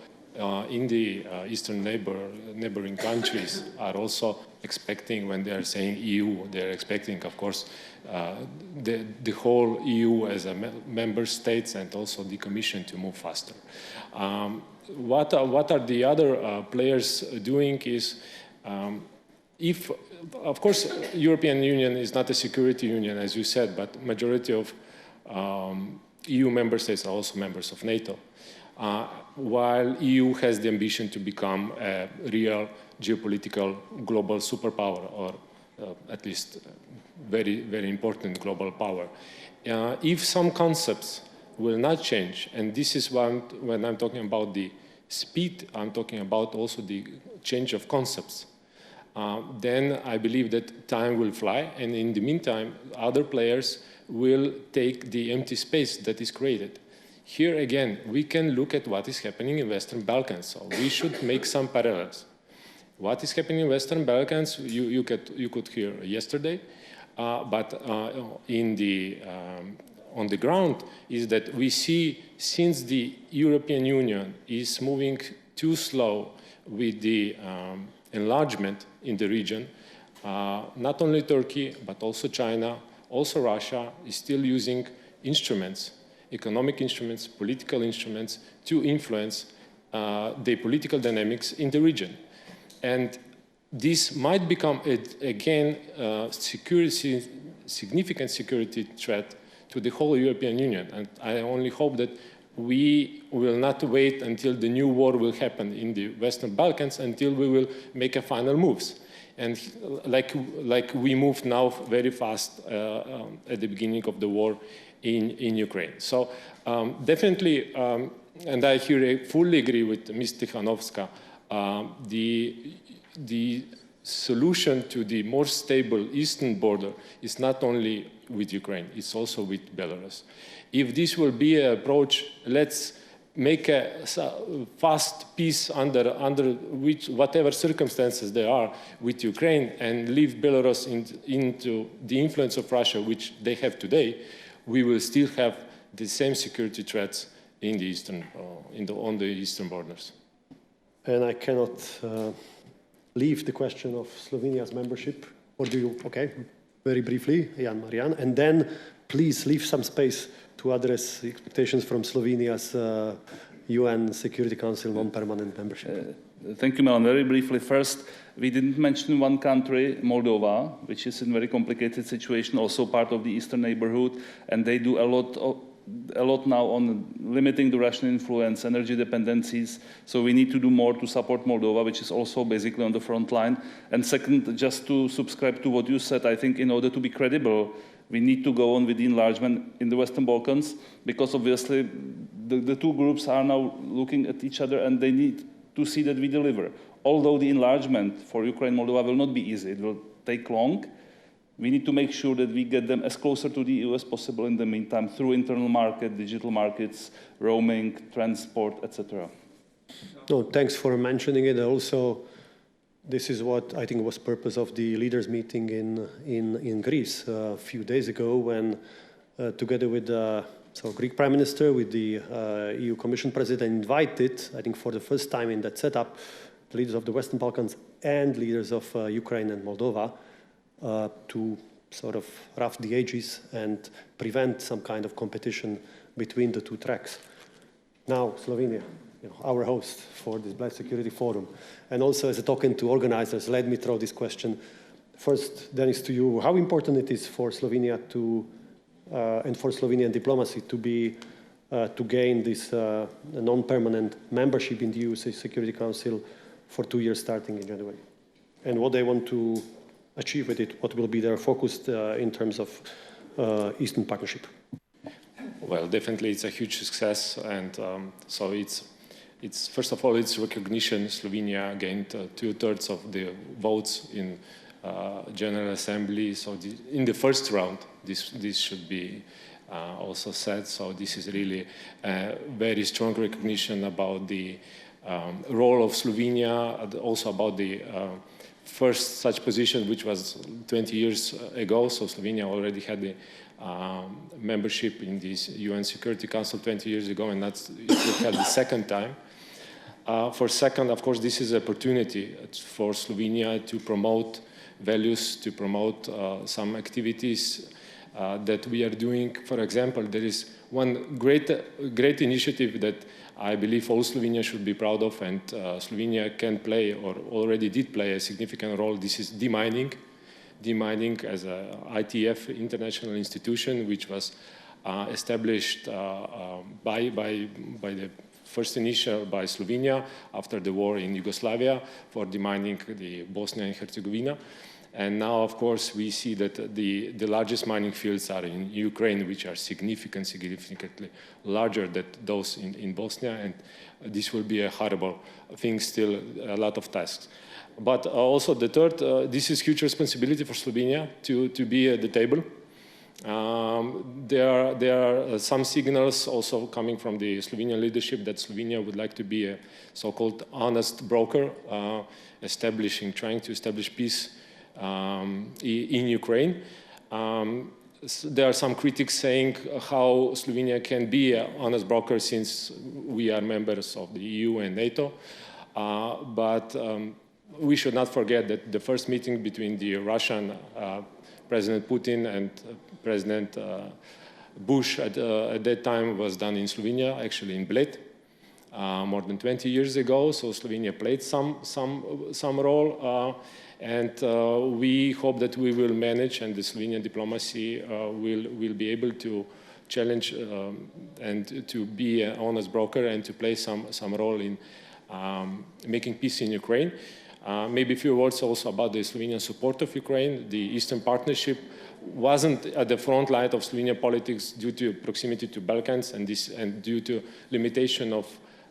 in the eastern neighboring countries are also expecting, when they are saying EU, they are expecting, of course, the whole EU as a member states and also the Commission to move faster. What are the other players doing is, if, of course, European Union is not a security union, as you said, but majority of EU member states are also members of NATO, while EU has the ambition to become a real geopolitical global superpower, or at least very, very important global power. If some concepts will not change, and this is when I'm talking about the speed, I'm talking about also the change of concepts, then I believe that time will fly, and in the meantime, other players will take the empty space that is created. Here again, we can look at what is happening in Western Balkans, so we should make some parallels. What is happening in Western Balkans, you could hear yesterday, but on the ground is that we see, since the European Union is moving too slow with the enlargement in the region, not only Turkey, but also China, also Russia is still using instruments, economic instruments, political instruments to influence the political dynamics in the region. And this might become, again, security significant security threat to the whole European Union. And I only hope that we will not wait until the new war will happen in the Western Balkans until we will make a final moves. And like we moved now very fast at the beginning of the war in Ukraine. So definitely, and I here fully agree with Ms. Tsikhanouskaya, the solution to the more stable eastern border is not only with Ukraine, it's also with Belarus. If this will be an approach, let's make a fast peace under which whatever circumstances there are with Ukraine and leave Belarus into the influence of Russia, which they have today, we will still have the same security threats in the eastern, on the eastern borders. And I cannot leave the question of Slovenia's membership, or do you? Okay, very briefly, Jan, Marian, and then please leave some space to address the expectations from Slovenia's UN Security Council non-permanent membership. Thank you, Milan. Very briefly, first, we didn't mention one country, Moldova, which is in a very complicated situation, also part of the eastern neighborhood, and they do a lot now on limiting the Russian influence, energy dependencies. So we need to do more to support Moldova, which is also basically on the front line. And second, just to subscribe to what you said, I think in order to be credible, we need to go on with the enlargement in the Western Balkans, because obviously the two groups are now looking at each other and they need to see that we deliver. Although the enlargement for Ukraine and Moldova will not be easy, it will take long, we need to make sure that we get them as closer to the EU as possible in the meantime through internal market, digital markets, roaming, transport, etc. No, thanks for mentioning it. Also, this is what I think was purpose of the leaders' meeting in Greece a few days ago, when together with the Greek Prime Minister, with the EU Commission President, invited, I think for the first time in that setup, the leaders of the Western Balkans and leaders of Ukraine and Moldova to sort of rough the edges and prevent some kind of competition between the two tracks. Now, Slovenia, our host for this Black Security Forum. And also as a token to organizers, let me throw this question. First, Denis, to you, how important it is for Slovenia to, and for Slovenian diplomacy to be, to gain this non-permanent membership in the EU Security Council for 2 years starting in January? And what they want to achieve with it, what will be their focus in terms of Eastern Partnership? Well, definitely it's a huge success, and so it's first of all, it's recognition. Slovenia gained 2/3 of the votes in General Assembly. So in the first round, this should be also said. So this is really a very strong recognition about the role of Slovenia, also about the first such position, which was 20 years ago. So Slovenia already had the membership in this UN Security Council 20 years ago, and it will have the second time. For second, of course, this is an opportunity for Slovenia to promote values, to promote some activities that we are doing. For example, there is one great initiative that I believe all Slovenia should be proud of, and Slovenia can play, or already did play, a significant role. This is demining. Demining as an ITF international institution, which was established by the first initial by Slovenia after the war in Yugoslavia for demining the Bosnia and Herzegovina. And now, of course, we see that the largest mining fields are in Ukraine, which are significantly larger than those in Bosnia. And this will be a horrible thing, still a lot of tasks. But also the third, this is huge responsibility for Slovenia to be at the table. There are some signals also coming from the Slovenian leadership that Slovenia would like to be a so-called honest broker, trying to establish peace in Ukraine. There are some critics saying how Slovenia can be an honest broker since we are members of the EU and NATO. But we should not forget that the first meeting between the Russian President Putin and President Bush at that time was done in Slovenia, actually in Bled. more than 20 years ago. So Slovenia played some role, and we hope that we will manage, and the Slovenian diplomacy will be able to challenge and to be an honest broker and to play some role in making peace in Ukraine. Maybe a few words also about the Slovenian support of Ukraine. The Eastern Partnership wasn't at the front line of Slovenian politics due to proximity to Balkans and due to limitation of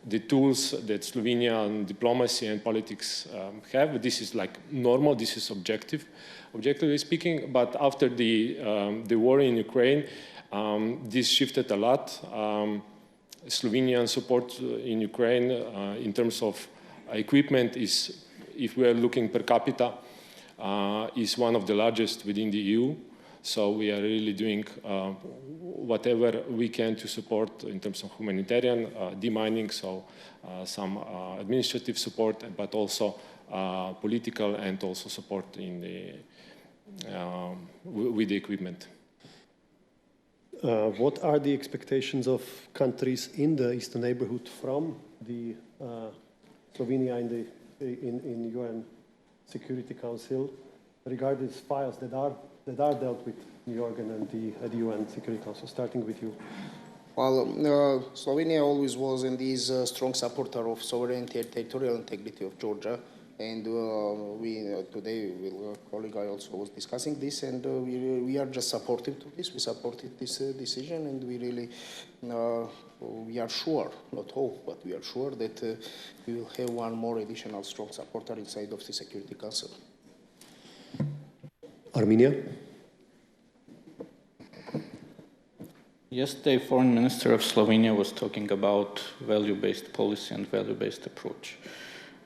the tools that Slovenian diplomacy and politics have. This is like normal, this is objectively speaking, but after the war in Ukraine, this shifted a lot. Slovenian support in Ukraine in terms of equipment is, if we are looking per capita, is one of the largest within the EU. So we are really doing whatever we can to support in terms of humanitarian demining, so some administrative support, but also political and also support in with the equipment. What are the expectations of countries in the Eastern neighborhood from the Slovenia in UN Security Council regarding files that are dealt with New York and the UN Security Council, starting with you? Well, Slovenia always was and is a strong supporter of sovereignty and territorial integrity of Georgia. And today, with a colleague, I also was discussing this, and we are just supportive to this. We supported this decision, and we really, we are sure, not hope, but we are sure that we will have one more additional strong supporter inside of the Security Council. Armenia? Yesterday, Foreign Minister of Slovenia was talking about value-based policy and value-based approach.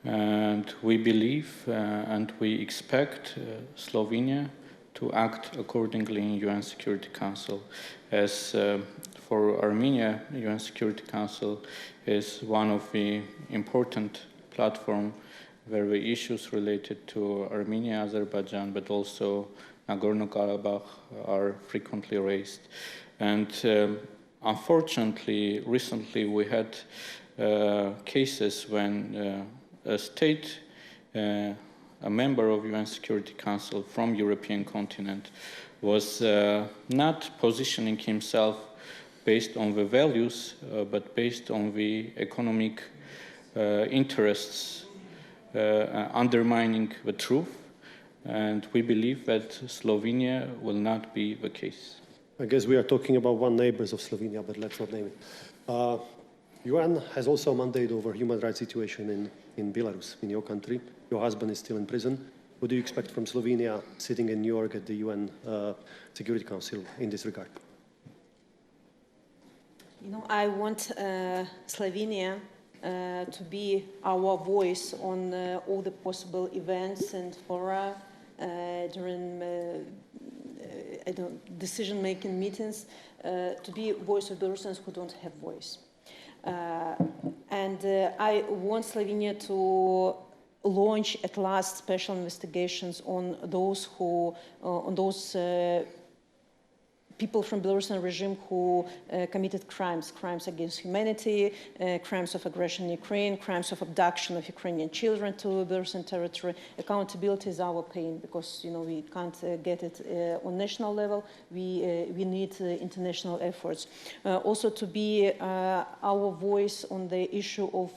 And we believe and we expect Slovenia to act accordingly in UN Security Council. As for Armenia, UN Security Council is one of the important platform where the issues related to Armenia, Azerbaijan, but also NagornoKarabakh are frequently raised. And unfortunately, recently we had cases when a state, a member of UN Security Council from European continent, was not positioning himself based on the values, but based on the economic interests, undermining the truth. And we believe that Slovenia will not be the case. I guess we are talking about one neighbors of Slovenia, but let's not name it. UN has also a mandate over human rights situation in Belarus, in your country. Your husband is still in prison. What do you expect from Slovenia sitting in New York at the UN Security Council in this regard? You know, I want Slovenia to be our voice on all the possible events and fora during decision-making meetings, to be a voice of Belarusians who don't have voice. I want Slovenia to launch at last special investigations on those people from Belarusian regime who committed crimes against humanity, crimes of aggression in Ukraine, crimes of abduction of Ukrainian children to Belarusian territory. Accountability is our pain because we can't get it on national level. We need international efforts. Also to be our voice on the issue of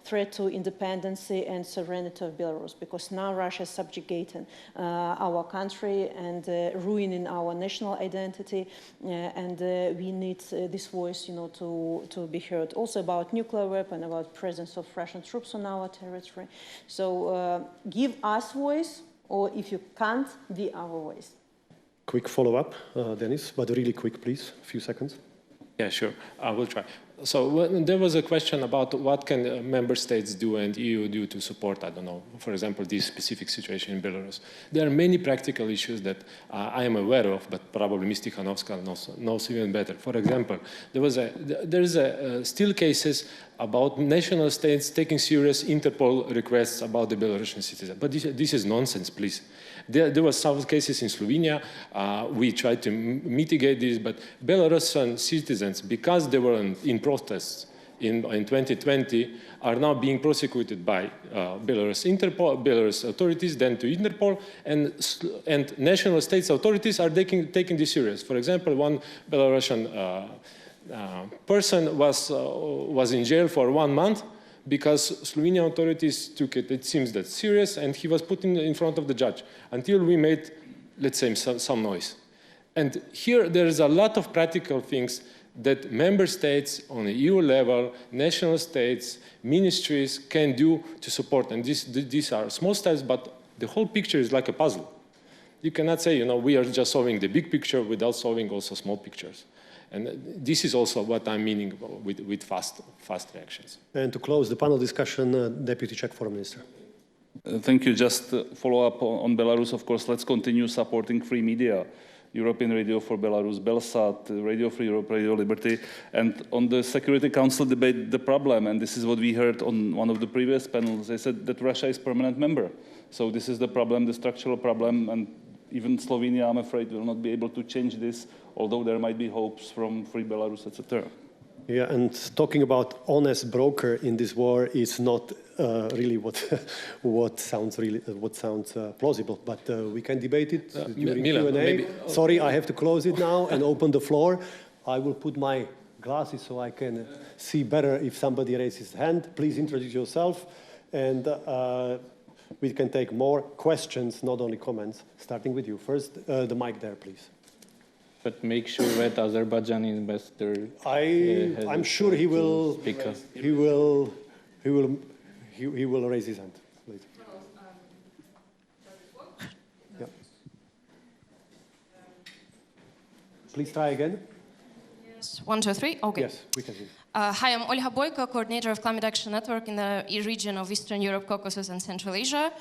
threat to independence and sovereignty of Belarus, because now Russia is subjugating our country and ruining our national identity. And we need this voice, to be heard. Also about nuclear weapon, about presence of Russian troops on our territory. So give us voice, or if you can't, be our voice. Quick follow-up, Denis, but really quick, please. A few seconds. Yeah, sure. I will try. So there was a question about what can member states do and EU do to support, I don't know, for example, this specific situation in Belarus. There are many practical issues that I am aware of, but probably Ms. Tsikhanouskaya knows even better. For example, there is still cases about national states taking serious Interpol requests about the Belarusian citizen. But this is nonsense, please. There were some cases in Slovenia. We tried to mitigate this, but Belarusian citizens, because they were in protests, in 2020 are now being prosecuted by Belarus authorities, then to Interpol, and national states authorities are taking this serious. For example, one Belarusian person was in jail for 1 month because Slovenian authorities took it seems that serious, and he was put in front of the judge until we made, let's say, some noise. And here there is a lot of practical things that member states on the EU level, national states, ministries can do to support. And these are small steps, but the whole picture is like a puzzle. You cannot say, we are just solving the big picture without solving also small pictures. And this is also what I'm meaning with fast reactions. And to close the panel discussion, Deputy Czech Foreign Minister. Thank you. Just follow up on Belarus, of course. Let's continue supporting free media. European Radio for Belarus, Belsat, Radio Free Europe, Radio Liberty. And on the Security Council debate, the problem, and this is what we heard on one of the previous panels, they said that Russia is permanent member. So this is the problem, the structural problem, and even Slovenia, I'm afraid, will not be able to change this, although there might be hopes from Free Belarus, etc. Yeah, and talking about honest broker in this war is not really what sounds plausible. But we can debate it during Q&A. Sorry, I have to close it now and open the floor. I will put my glasses so I can see better if somebody raises his hand. Please introduce yourself, and we can take more questions, not only comments. Starting with you first, the mic there, please. But make sure that Azerbaijan investor. I'm sure he will. He will raise his hand later. Yeah. Please try again. Yes. 1, 2, 3. Okay. Yes, we can hear. Hi, I'm Olha Boyko, coordinator of Climate Action Network in the region of Eastern Europe, Caucasus, and Central Asia.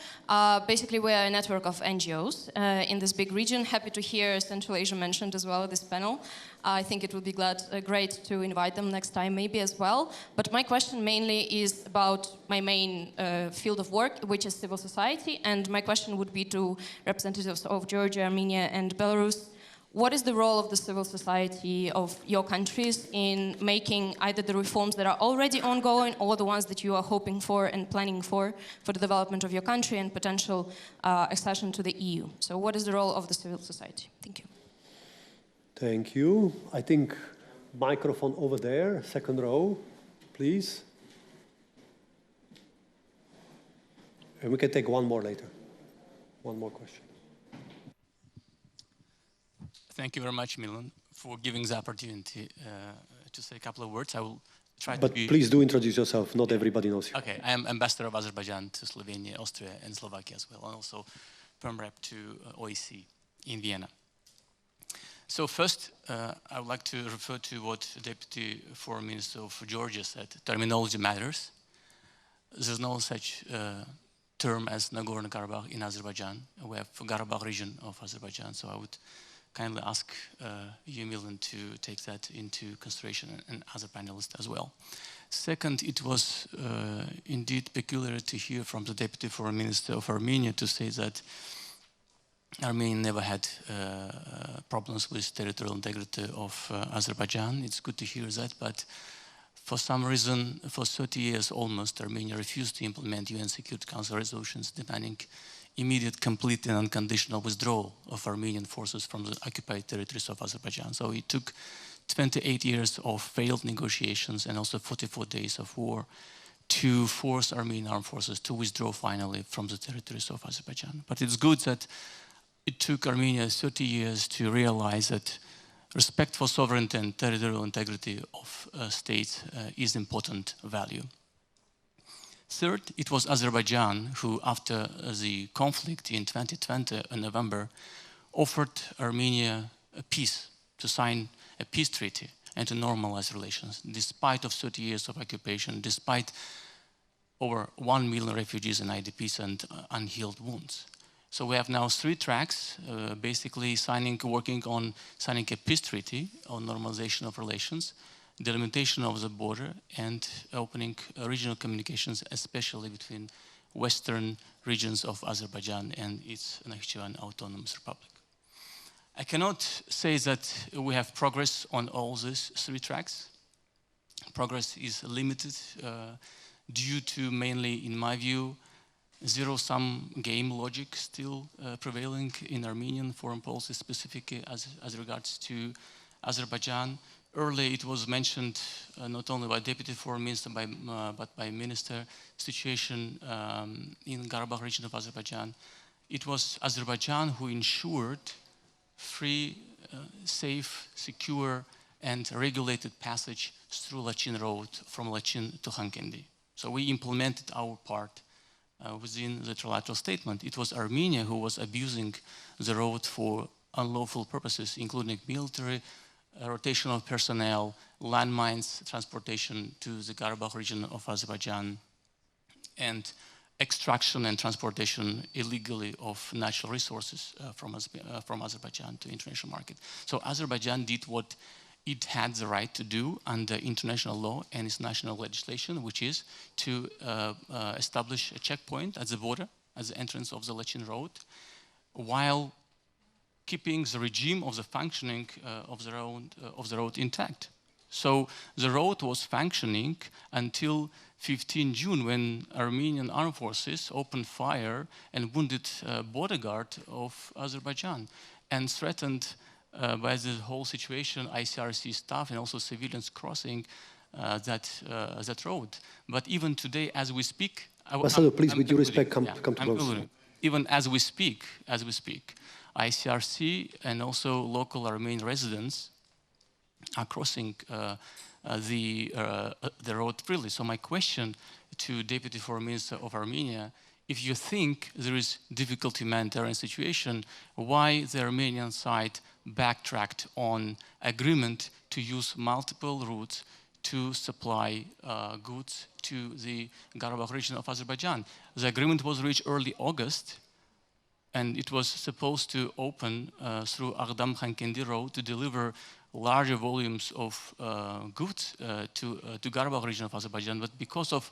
Basically, we are a network of NGOs in this big region. Happy to hear Central Asia mentioned as well at this panel. I think it would be great to invite them next time, maybe as well. But my question mainly is about my main field of work, which is civil society. And my question would be to representatives of Georgia, Armenia, and Belarus. What is the role of the civil society of your countries in making either the reforms that are already ongoing or the ones that you are hoping for and planning for the development of your country and potential accession to the EU? So what is the role of the civil society? Thank you. Thank you. I think microphone over there, second row, please. And we can take one more later. One more question. Thank you very much, Milan, for giving the opportunity to say a couple of words. I will try to be... But please do introduce yourself. Not everybody knows you. Okay, I am Ambassador of Azerbaijan to Slovenia, Austria, and Slovakia as well, and also Perm Rep to OEC in Vienna. So first, I would like to refer to what Deputy Foreign Minister of Georgia said. Terminology matters. There's no such term as Nagorno-Karabakh in Azerbaijan. We have Karabakh region of Azerbaijan, so I would kindly ask you, Milan, to take that into consideration, and other panelists as well. Second, it was indeed peculiar to hear from the Deputy Foreign Minister of Armenia to say that Armenia never had problems with territorial integrity of Azerbaijan. It's good to hear that, but for some reason, for 30 years almost, Armenia refused to implement UN Security Council resolutions demanding immediate, complete, and unconditional withdrawal of Armenian forces from the occupied territories of Azerbaijan. So it took 28 years of failed negotiations and also 44 days of war to force Armenian armed forces to withdraw finally from the territories of Azerbaijan. But it's good that it took Armenia 30 years to realize that respect for sovereignty and territorial integrity of states is important value. Third, it was Azerbaijan who, after the conflict in 2020 in November, offered Armenia a peace, to sign a peace treaty and to normalize relations, despite of 30 years of occupation, despite over 1 million refugees and IDPs and unhealed wounds. So we have now 3 tracks, basically working on signing a peace treaty on normalization of relations, delimitation of the border, and opening regional communications, especially between western regions of Azerbaijan and its Nakhchivan Autonomous Republic. I cannot say that we have progress on all these 3 tracks. progress is limited due to mainly, in my view, zero-sum game logic still prevailing in Armenian foreign policy, specifically as regards to Azerbaijan. Earlier it was mentioned not only by Deputy Foreign Minister but by Minister, situation in Karabakh region of Azerbaijan. It was Azerbaijan who ensured free, safe, secure and regulated passage through Lachin Road from Lachin to Khankendi. So we implemented our part within the trilateral statement. It was Armenia who was abusing the road for unlawful purposes, including military, rotation of personnel, landmines, transportation to the Karabakh region of Azerbaijan, and extraction and transportation illegally of natural resources from Azerbaijan to international market. So Azerbaijan did what it had the right to do under international law and its national legislation, which is to establish a checkpoint at the border, at the entrance of the Lachin Road, while keeping the regime of the functioning of the road intact. So the road was functioning until 15 June when Armenian armed forces opened fire and wounded a bodyguard of Azerbaijan and threatened by the whole situation ICRC staff and also civilians crossing that road. But even today, as we speak, Ambassador, please, with due respect, come to close. Even as we speak, ICRC and also local Armenian residents are crossing the road freely. So my question to Deputy Foreign Minister of Armenia, if you think there is difficult humanitarian situation, why the Armenian side backtracked on agreement to use multiple routes to supply goods to the Karabakh region of Azerbaijan? The agreement was reached early August, and it was supposed to open through Aghdam-Khankendi road to deliver larger volumes of goods to Karabakh region of Azerbaijan, but because of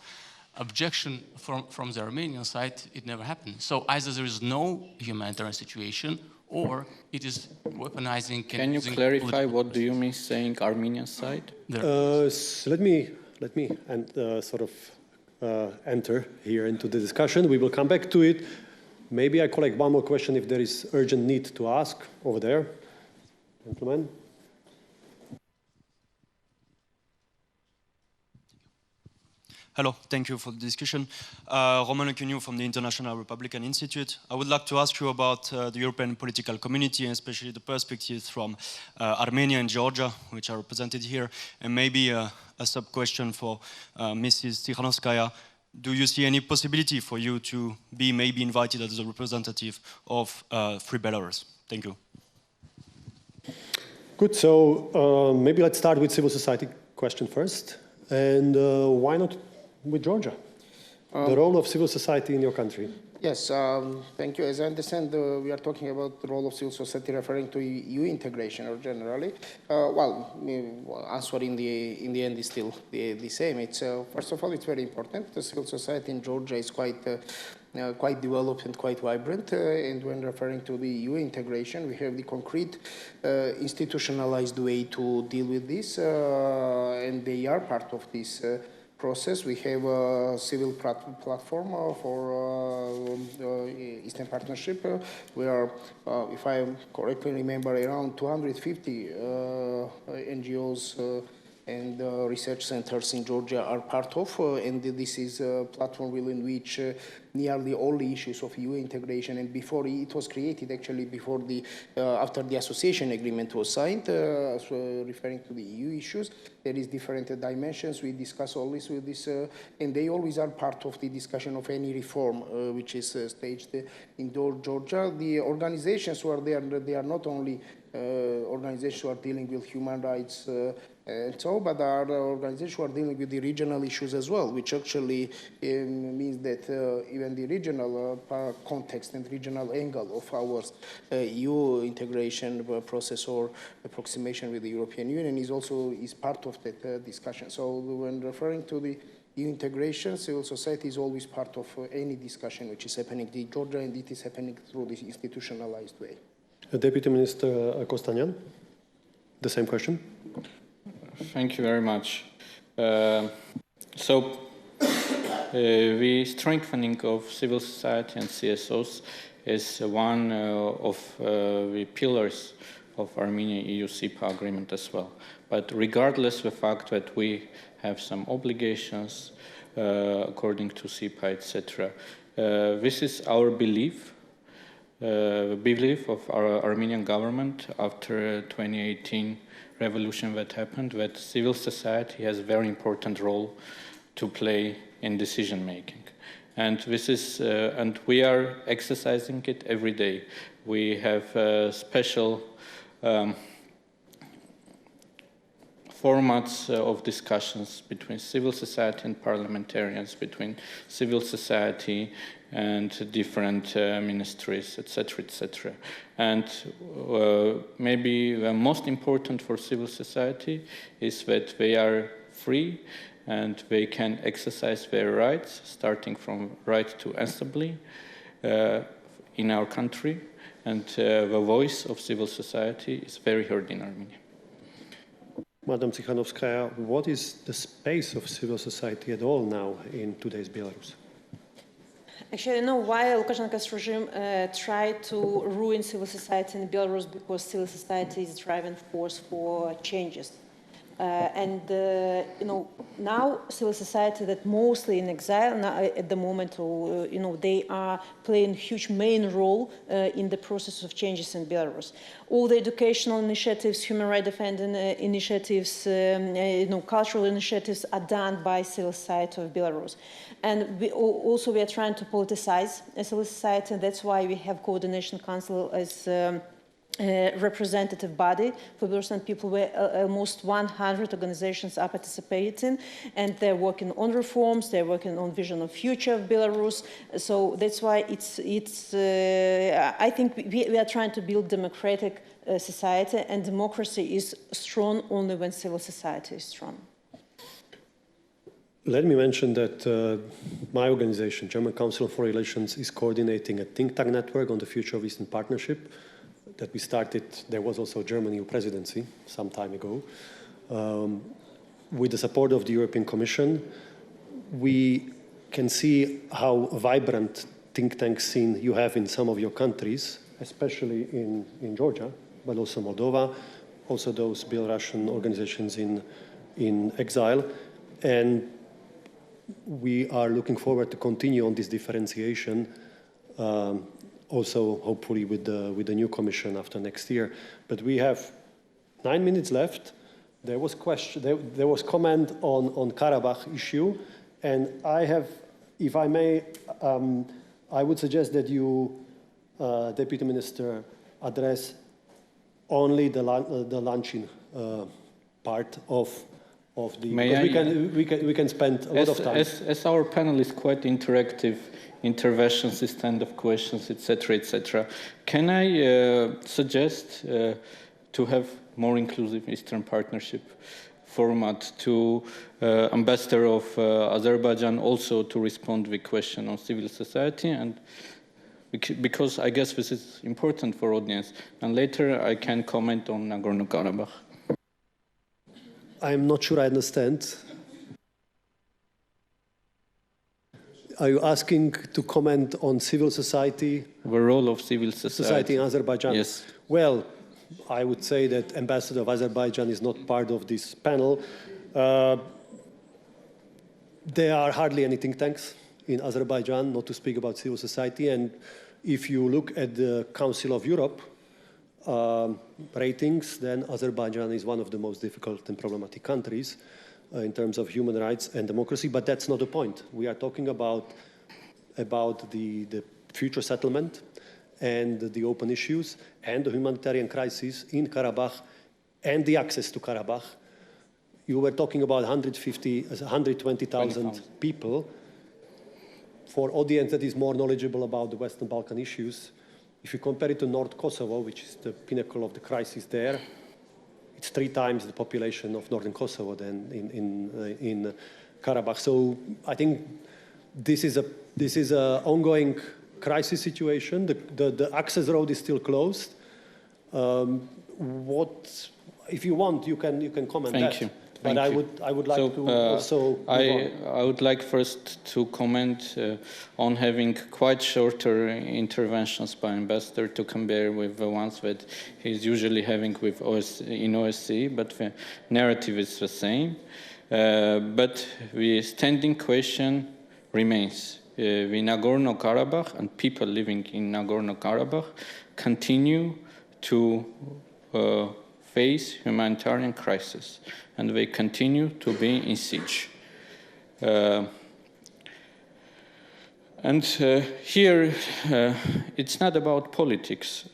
objection from the Armenian side, it never happened. So either there is no humanitarian situation, or it is weaponizing. Can you clarify what do you mean saying Armenian side? So let me enter here into the discussion. We will come back to it. Maybe I collect one more question if there is urgent need to ask over there. Gentlemen. Hello, thank you for the discussion. Roman Okuniu from the International Republican Institute. I would like to ask you about the European political community, and especially the perspectives from Armenia and Georgia, which are represented here, and maybe a sub-question for Mrs. Tsikhanouskaya. Do you see any possibility for you to be maybe invited as a representative of Free Belarus? Thank you. Good, so maybe let's start with civil society question first. And why not with Georgia? The role of civil society in your country. Yes, thank you. As I understand, we are talking about the role of civil society referring to EU integration or generally. Answer in the end is still the same. It's first of all, it's very important. The civil society in Georgia is quite developed and quite vibrant. And when referring to the EU integration, we have the concrete institutionalized way to deal with this, and they are part of this process. We have a civil platform for Eastern Partnership. We are, if I correctly remember, around 250 NGOs and research centers in Georgia are part of, and this is a platform in which nearly all the issues of EU integration, and before it was created, actually before after the association agreement was signed, referring to the EU issues, there is different dimensions. We discuss all this with this, and they always are part of the discussion of any reform which is staged in Georgia. The organizations who are there, they are not only organizations who are dealing with human rights and so, but there are organizations who are dealing with the regional issues as well, which actually means that even the regional context and regional angle of our EU integration process or approximation with the European Union is part of that discussion. So when referring to the EU integration, civil society is always part of any discussion which is happening in Georgia, and it is happening through this institutionalized way. Deputy Minister Kostanyan, the same question. Thank you very much. The strengthening of civil society and CSOs is one of the pillars of Armenia-EU SIPA agreement as well. But regardless of the fact that we have some obligations according to SIPA, etc., this is our belief, the belief of our Armenian government after 2018 revolution that happened, that civil society has a very important role to play in decision making. And this is, and we are exercising it every day. We have special formats of discussions between civil society and parliamentarians, between civil society and different ministries, etc., etc. And maybe the most important for civil society is that they are free and they can exercise their rights, starting from right to assembly in our country. And the voice of civil society is very heard in Armenia. Madam Tsikhanouskaya, what is the space of civil society at all now in today's Belarus? Actually, no, why Lukashenko's regime tried to ruin civil society in Belarus, because civil society is the driving force for changes. Now civil society that mostly in exile now, at the moment, they are playing a huge main role in the process of changes in Belarus. All the educational initiatives, human rights defending initiatives, cultural initiatives are done by civil society of Belarus. And we are trying to politicize civil society, and that's why we have Coordination Council as representative body for Belarusian people, where almost 100 organizations are participating, and they're working on reforms, they're working on vision of future of Belarus. So that's why I think we are trying to build democratic society, and democracy is strong only when civil society is strong. Let me mention that my organization, German Council for Relations, is coordinating a think tank network on the future of Eastern Partnership that we started. There was also a German EU presidency some time ago. With the support of the European Commission, we can see how vibrant think tank scene you have in some of your countries, especially in Georgia, but also Moldova, also those Belarusian organizations in exile. And we are looking forward to continue on this differentiation, also hopefully with the new commission after next year. But we have 9 minutes left. There was comment on Karabakh issue, and I have, if I may, I would suggest that you, Deputy Minister, address only the launching part of the. We can spend a lot of time. As our panel is quite interactive, interventions, this kind of questions, etc., etc. Can I suggest to have more inclusive Eastern Partnership format to Ambassador of Azerbaijan also to respond to the question on civil society, and because I guess this is important for audience, and later I can comment on Nagorno-Karabakh. I'm not sure I understand. Are you asking to comment on civil society? The role of civil society in Azerbaijan? Yes. Well, I would say that Ambassador of Azerbaijan is not part of this panel. There are hardly any think tanks in Azerbaijan, not to speak about civil society. And if you look at the Council of Europe ratings, then Azerbaijan is one of the most difficult and problematic countries in terms of human rights and democracy, but that's not the point. We are talking about the future settlement and the open issues and the humanitarian crisis in Karabakh and the access to Karabakh. You were talking about 120,000 people. For audience that is more knowledgeable about the Western Balkan issues, if you compare it to North Kosovo, which is the pinnacle of the crisis there, it's 3 times the population of Northern Kosovo than in Karabakh. So I think this is a ongoing crisis situation. The access road is still closed. If you want, you can comment. Thank you. But I would like to also I would like first to comment on having quite shorter interventions by ambassador to compare with the ones that he's usually having with in OSCE, but the narrative is the same. But the standing question remains. The Nagorno-Karabakh and people living in Nagorno-Karabakh continue to face humanitarian crisis, and they continue to be in siege. Here, it's not about politics.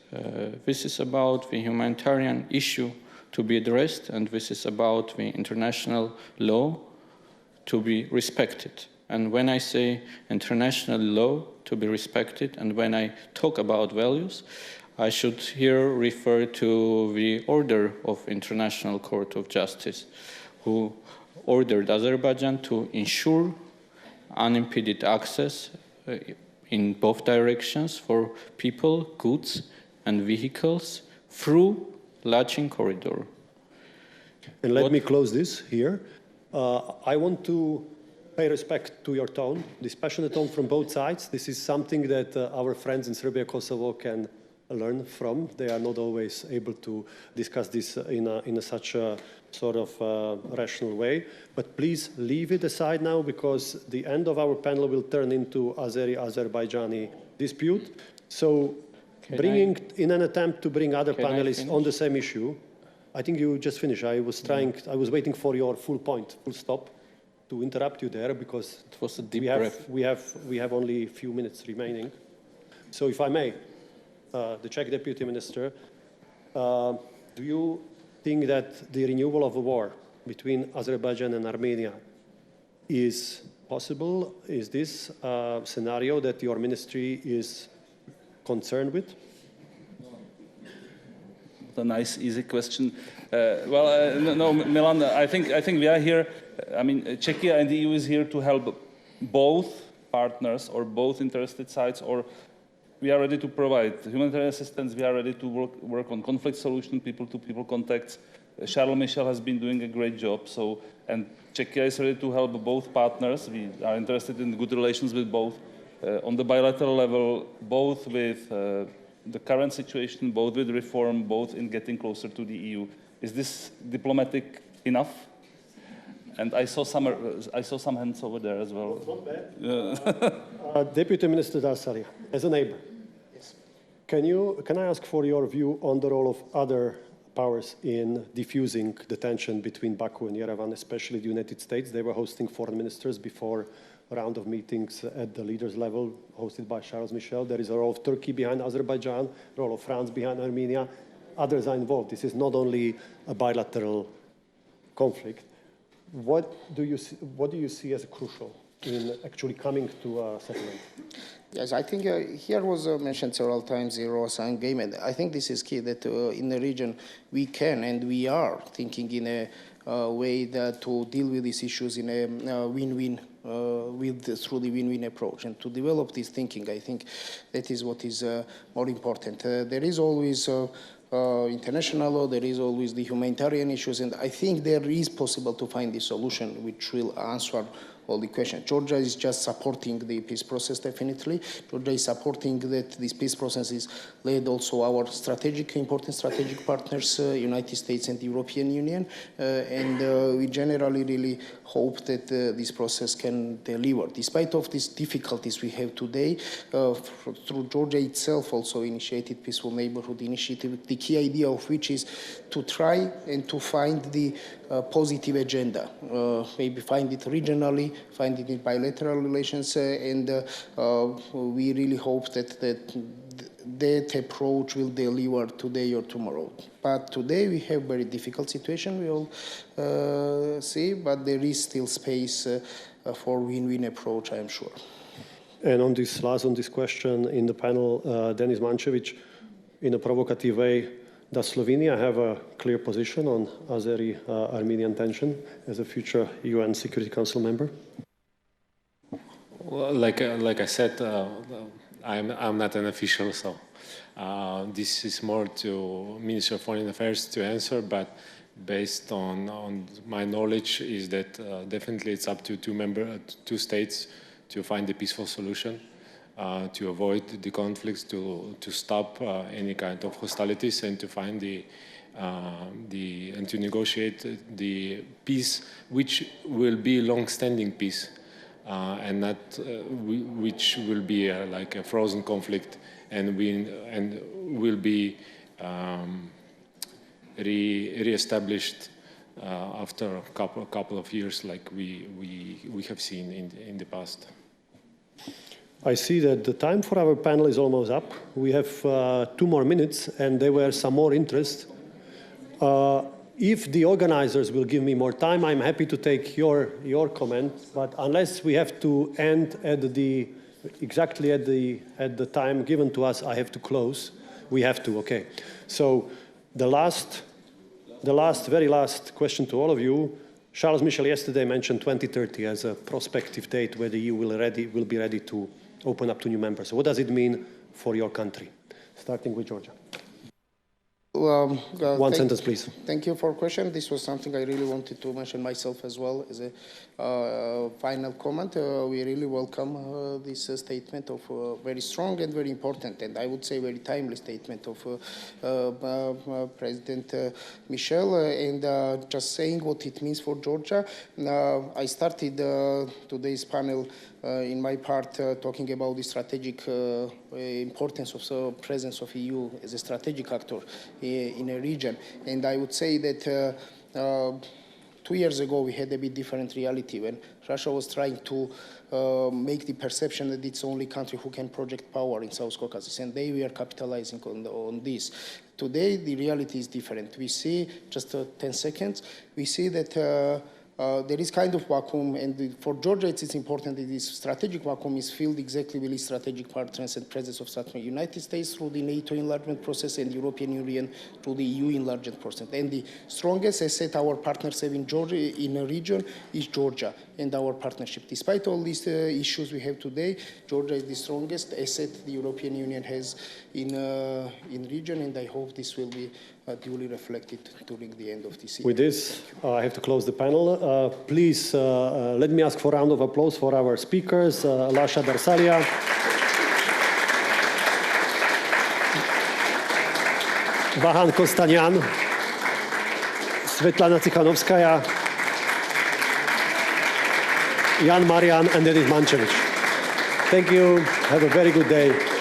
This is about the humanitarian issue to be addressed, and this is about the international law to be respected. And when I say international law to be respected, and when I talk about values, I should here refer to the order of International Court of Justice, who ordered Azerbaijan to ensure unimpeded access in both directions for people, goods, and vehicles through Lachin corridor. And let me close this here. I want to pay respect to your tone, this passionate tone from both sides. This is something that our friends in Serbia, Kosovo can learn from. They are not always able to discuss this in such a sort of rational way. But please leave it aside now, because the end of our panel will turn into Azeri-Azerbaijani dispute. So in an attempt to bring other panelists on the same issue, I think you just finished. I was waiting for your full point, full stop, to interrupt you there, because it was a deep breath. We have only a few minutes remaining. So if I may, the Czech Deputy Minister, do you think that the renewal of a war between Azerbaijan and Armenia is possible? Is this a scenario that your ministry is concerned with? A nice, easy question. No, Milan, I think we are here. I mean, Czechia and the EU is here to help both partners or both interested sides, or we are ready to provide humanitarian assistance. We are ready to work on conflict solution, people-to-people contacts. Charles Michel has been doing a great job. And Czechia is ready to help both partners. We are interested in good relations with both on the bilateral level, both with the current situation, both with reform, both in getting closer to the EU. Is this diplomatic enough? And I saw some hands over there as well. Not bad. Deputy Minister Darsalia, as a neighbor, yes. Can I ask for your view on the role of other powers in diffusing the tension between Baku and Yerevan, especially the United States? They were hosting foreign ministers before a round of meetings at the leaders level hosted by Charles Michel. There is a role of Turkey behind Azerbaijan, role of France behind Armenia. Others are involved. This is not only a bilateral conflict. What do you see as crucial in actually coming to a settlement? Yes, I think here was mentioned several times the Rosa engagement. I think this is key, that in the region we can and we are thinking in a way that to deal with these issues in a win-win through the win-win approach. And to develop this thinking, I think that is what is more important. There is always international law, there is always the humanitarian issues, and I think there is possible to find a solution which will answer all the questions. Georgia is just supporting the peace process, definitely. Georgia is supporting that this peace process is led also our important strategic partners, United States and the European Union, and we generally really hope that this process can deliver. Despite of these difficulties we have today, through Georgia itself also initiated Peaceful Neighborhood Initiative, the key idea of which is to try and to find the positive agenda, maybe find it regionally, find it in bilateral relations, and we really hope that that approach will deliver today or tomorrow. But today we have very difficult situation, we all see, but there is still space for win-win approach, I am sure. And on this question in the panel, Denis Mancevič, in a provocative way, does Slovenia have a clear position on Azeri-Armenian tension as a future UN Security Council member? Well, like I said, I'm not an official, so this is more to Minister of Foreign Affairs to answer. But based on my knowledge, is that definitely it's up to two states to find a peaceful solution, to avoid the conflicts, to stop any kind of hostilities, and to find and to negotiate the peace, which will be long-standing peace, and not which will be like a frozen conflict, and will be re-established after a couple of years, like we have seen in the past. I see that the time for our panel is almost up. We have 2 more minutes, and there were some more interest. If the organizers will give me more time, I'm happy to take your comment. But unless we have to end exactly at the time given to us, I have to close. We have to, okay. So the very last question to all of you. Charles Michel yesterday mentioned 2030 as a prospective date where the EU will be ready to open up to new members. So what does it mean for your country? Starting with Georgia. One sentence, please. Thank you for the question. This was something I really wanted to mention myself as well as a final comment. We really welcome this statement of very strong and very important, and I would say very timely statement of President Michel. And just saying what it means for Georgia, I started today's panel in my part talking about the strategic importance of the presence of EU as a strategic actor in a region. And I would say that 2 years ago we had a bit different reality when Russia was trying to make the perception that it's the only country who can project power in South Caucasus, and they were capitalizing on this. Today the reality is different. We see, just 10 seconds, we see that there is kind of vacuum, and for Georgia it's important that this strategic vacuum is filled exactly with its strategic partners and presence of the United States through the NATO enlargement process and the European Union through the EU enlargement process. And the strongest asset our partners have in Georgia, in a region, is Georgia and our partnership. Despite all these issues we have today, Georgia is the strongest asset the European Union has in region, and I hope this will be duly reflected during the end of this year. With this, I have to close the panel. Please let me ask for a round of applause for our speakers, Lasha, Darsalia, Vahan, Kostanyan, Sviatlana, Tsikhanouskaya, Marian, and Denis, Mancevič. Thank you. Have a very good day.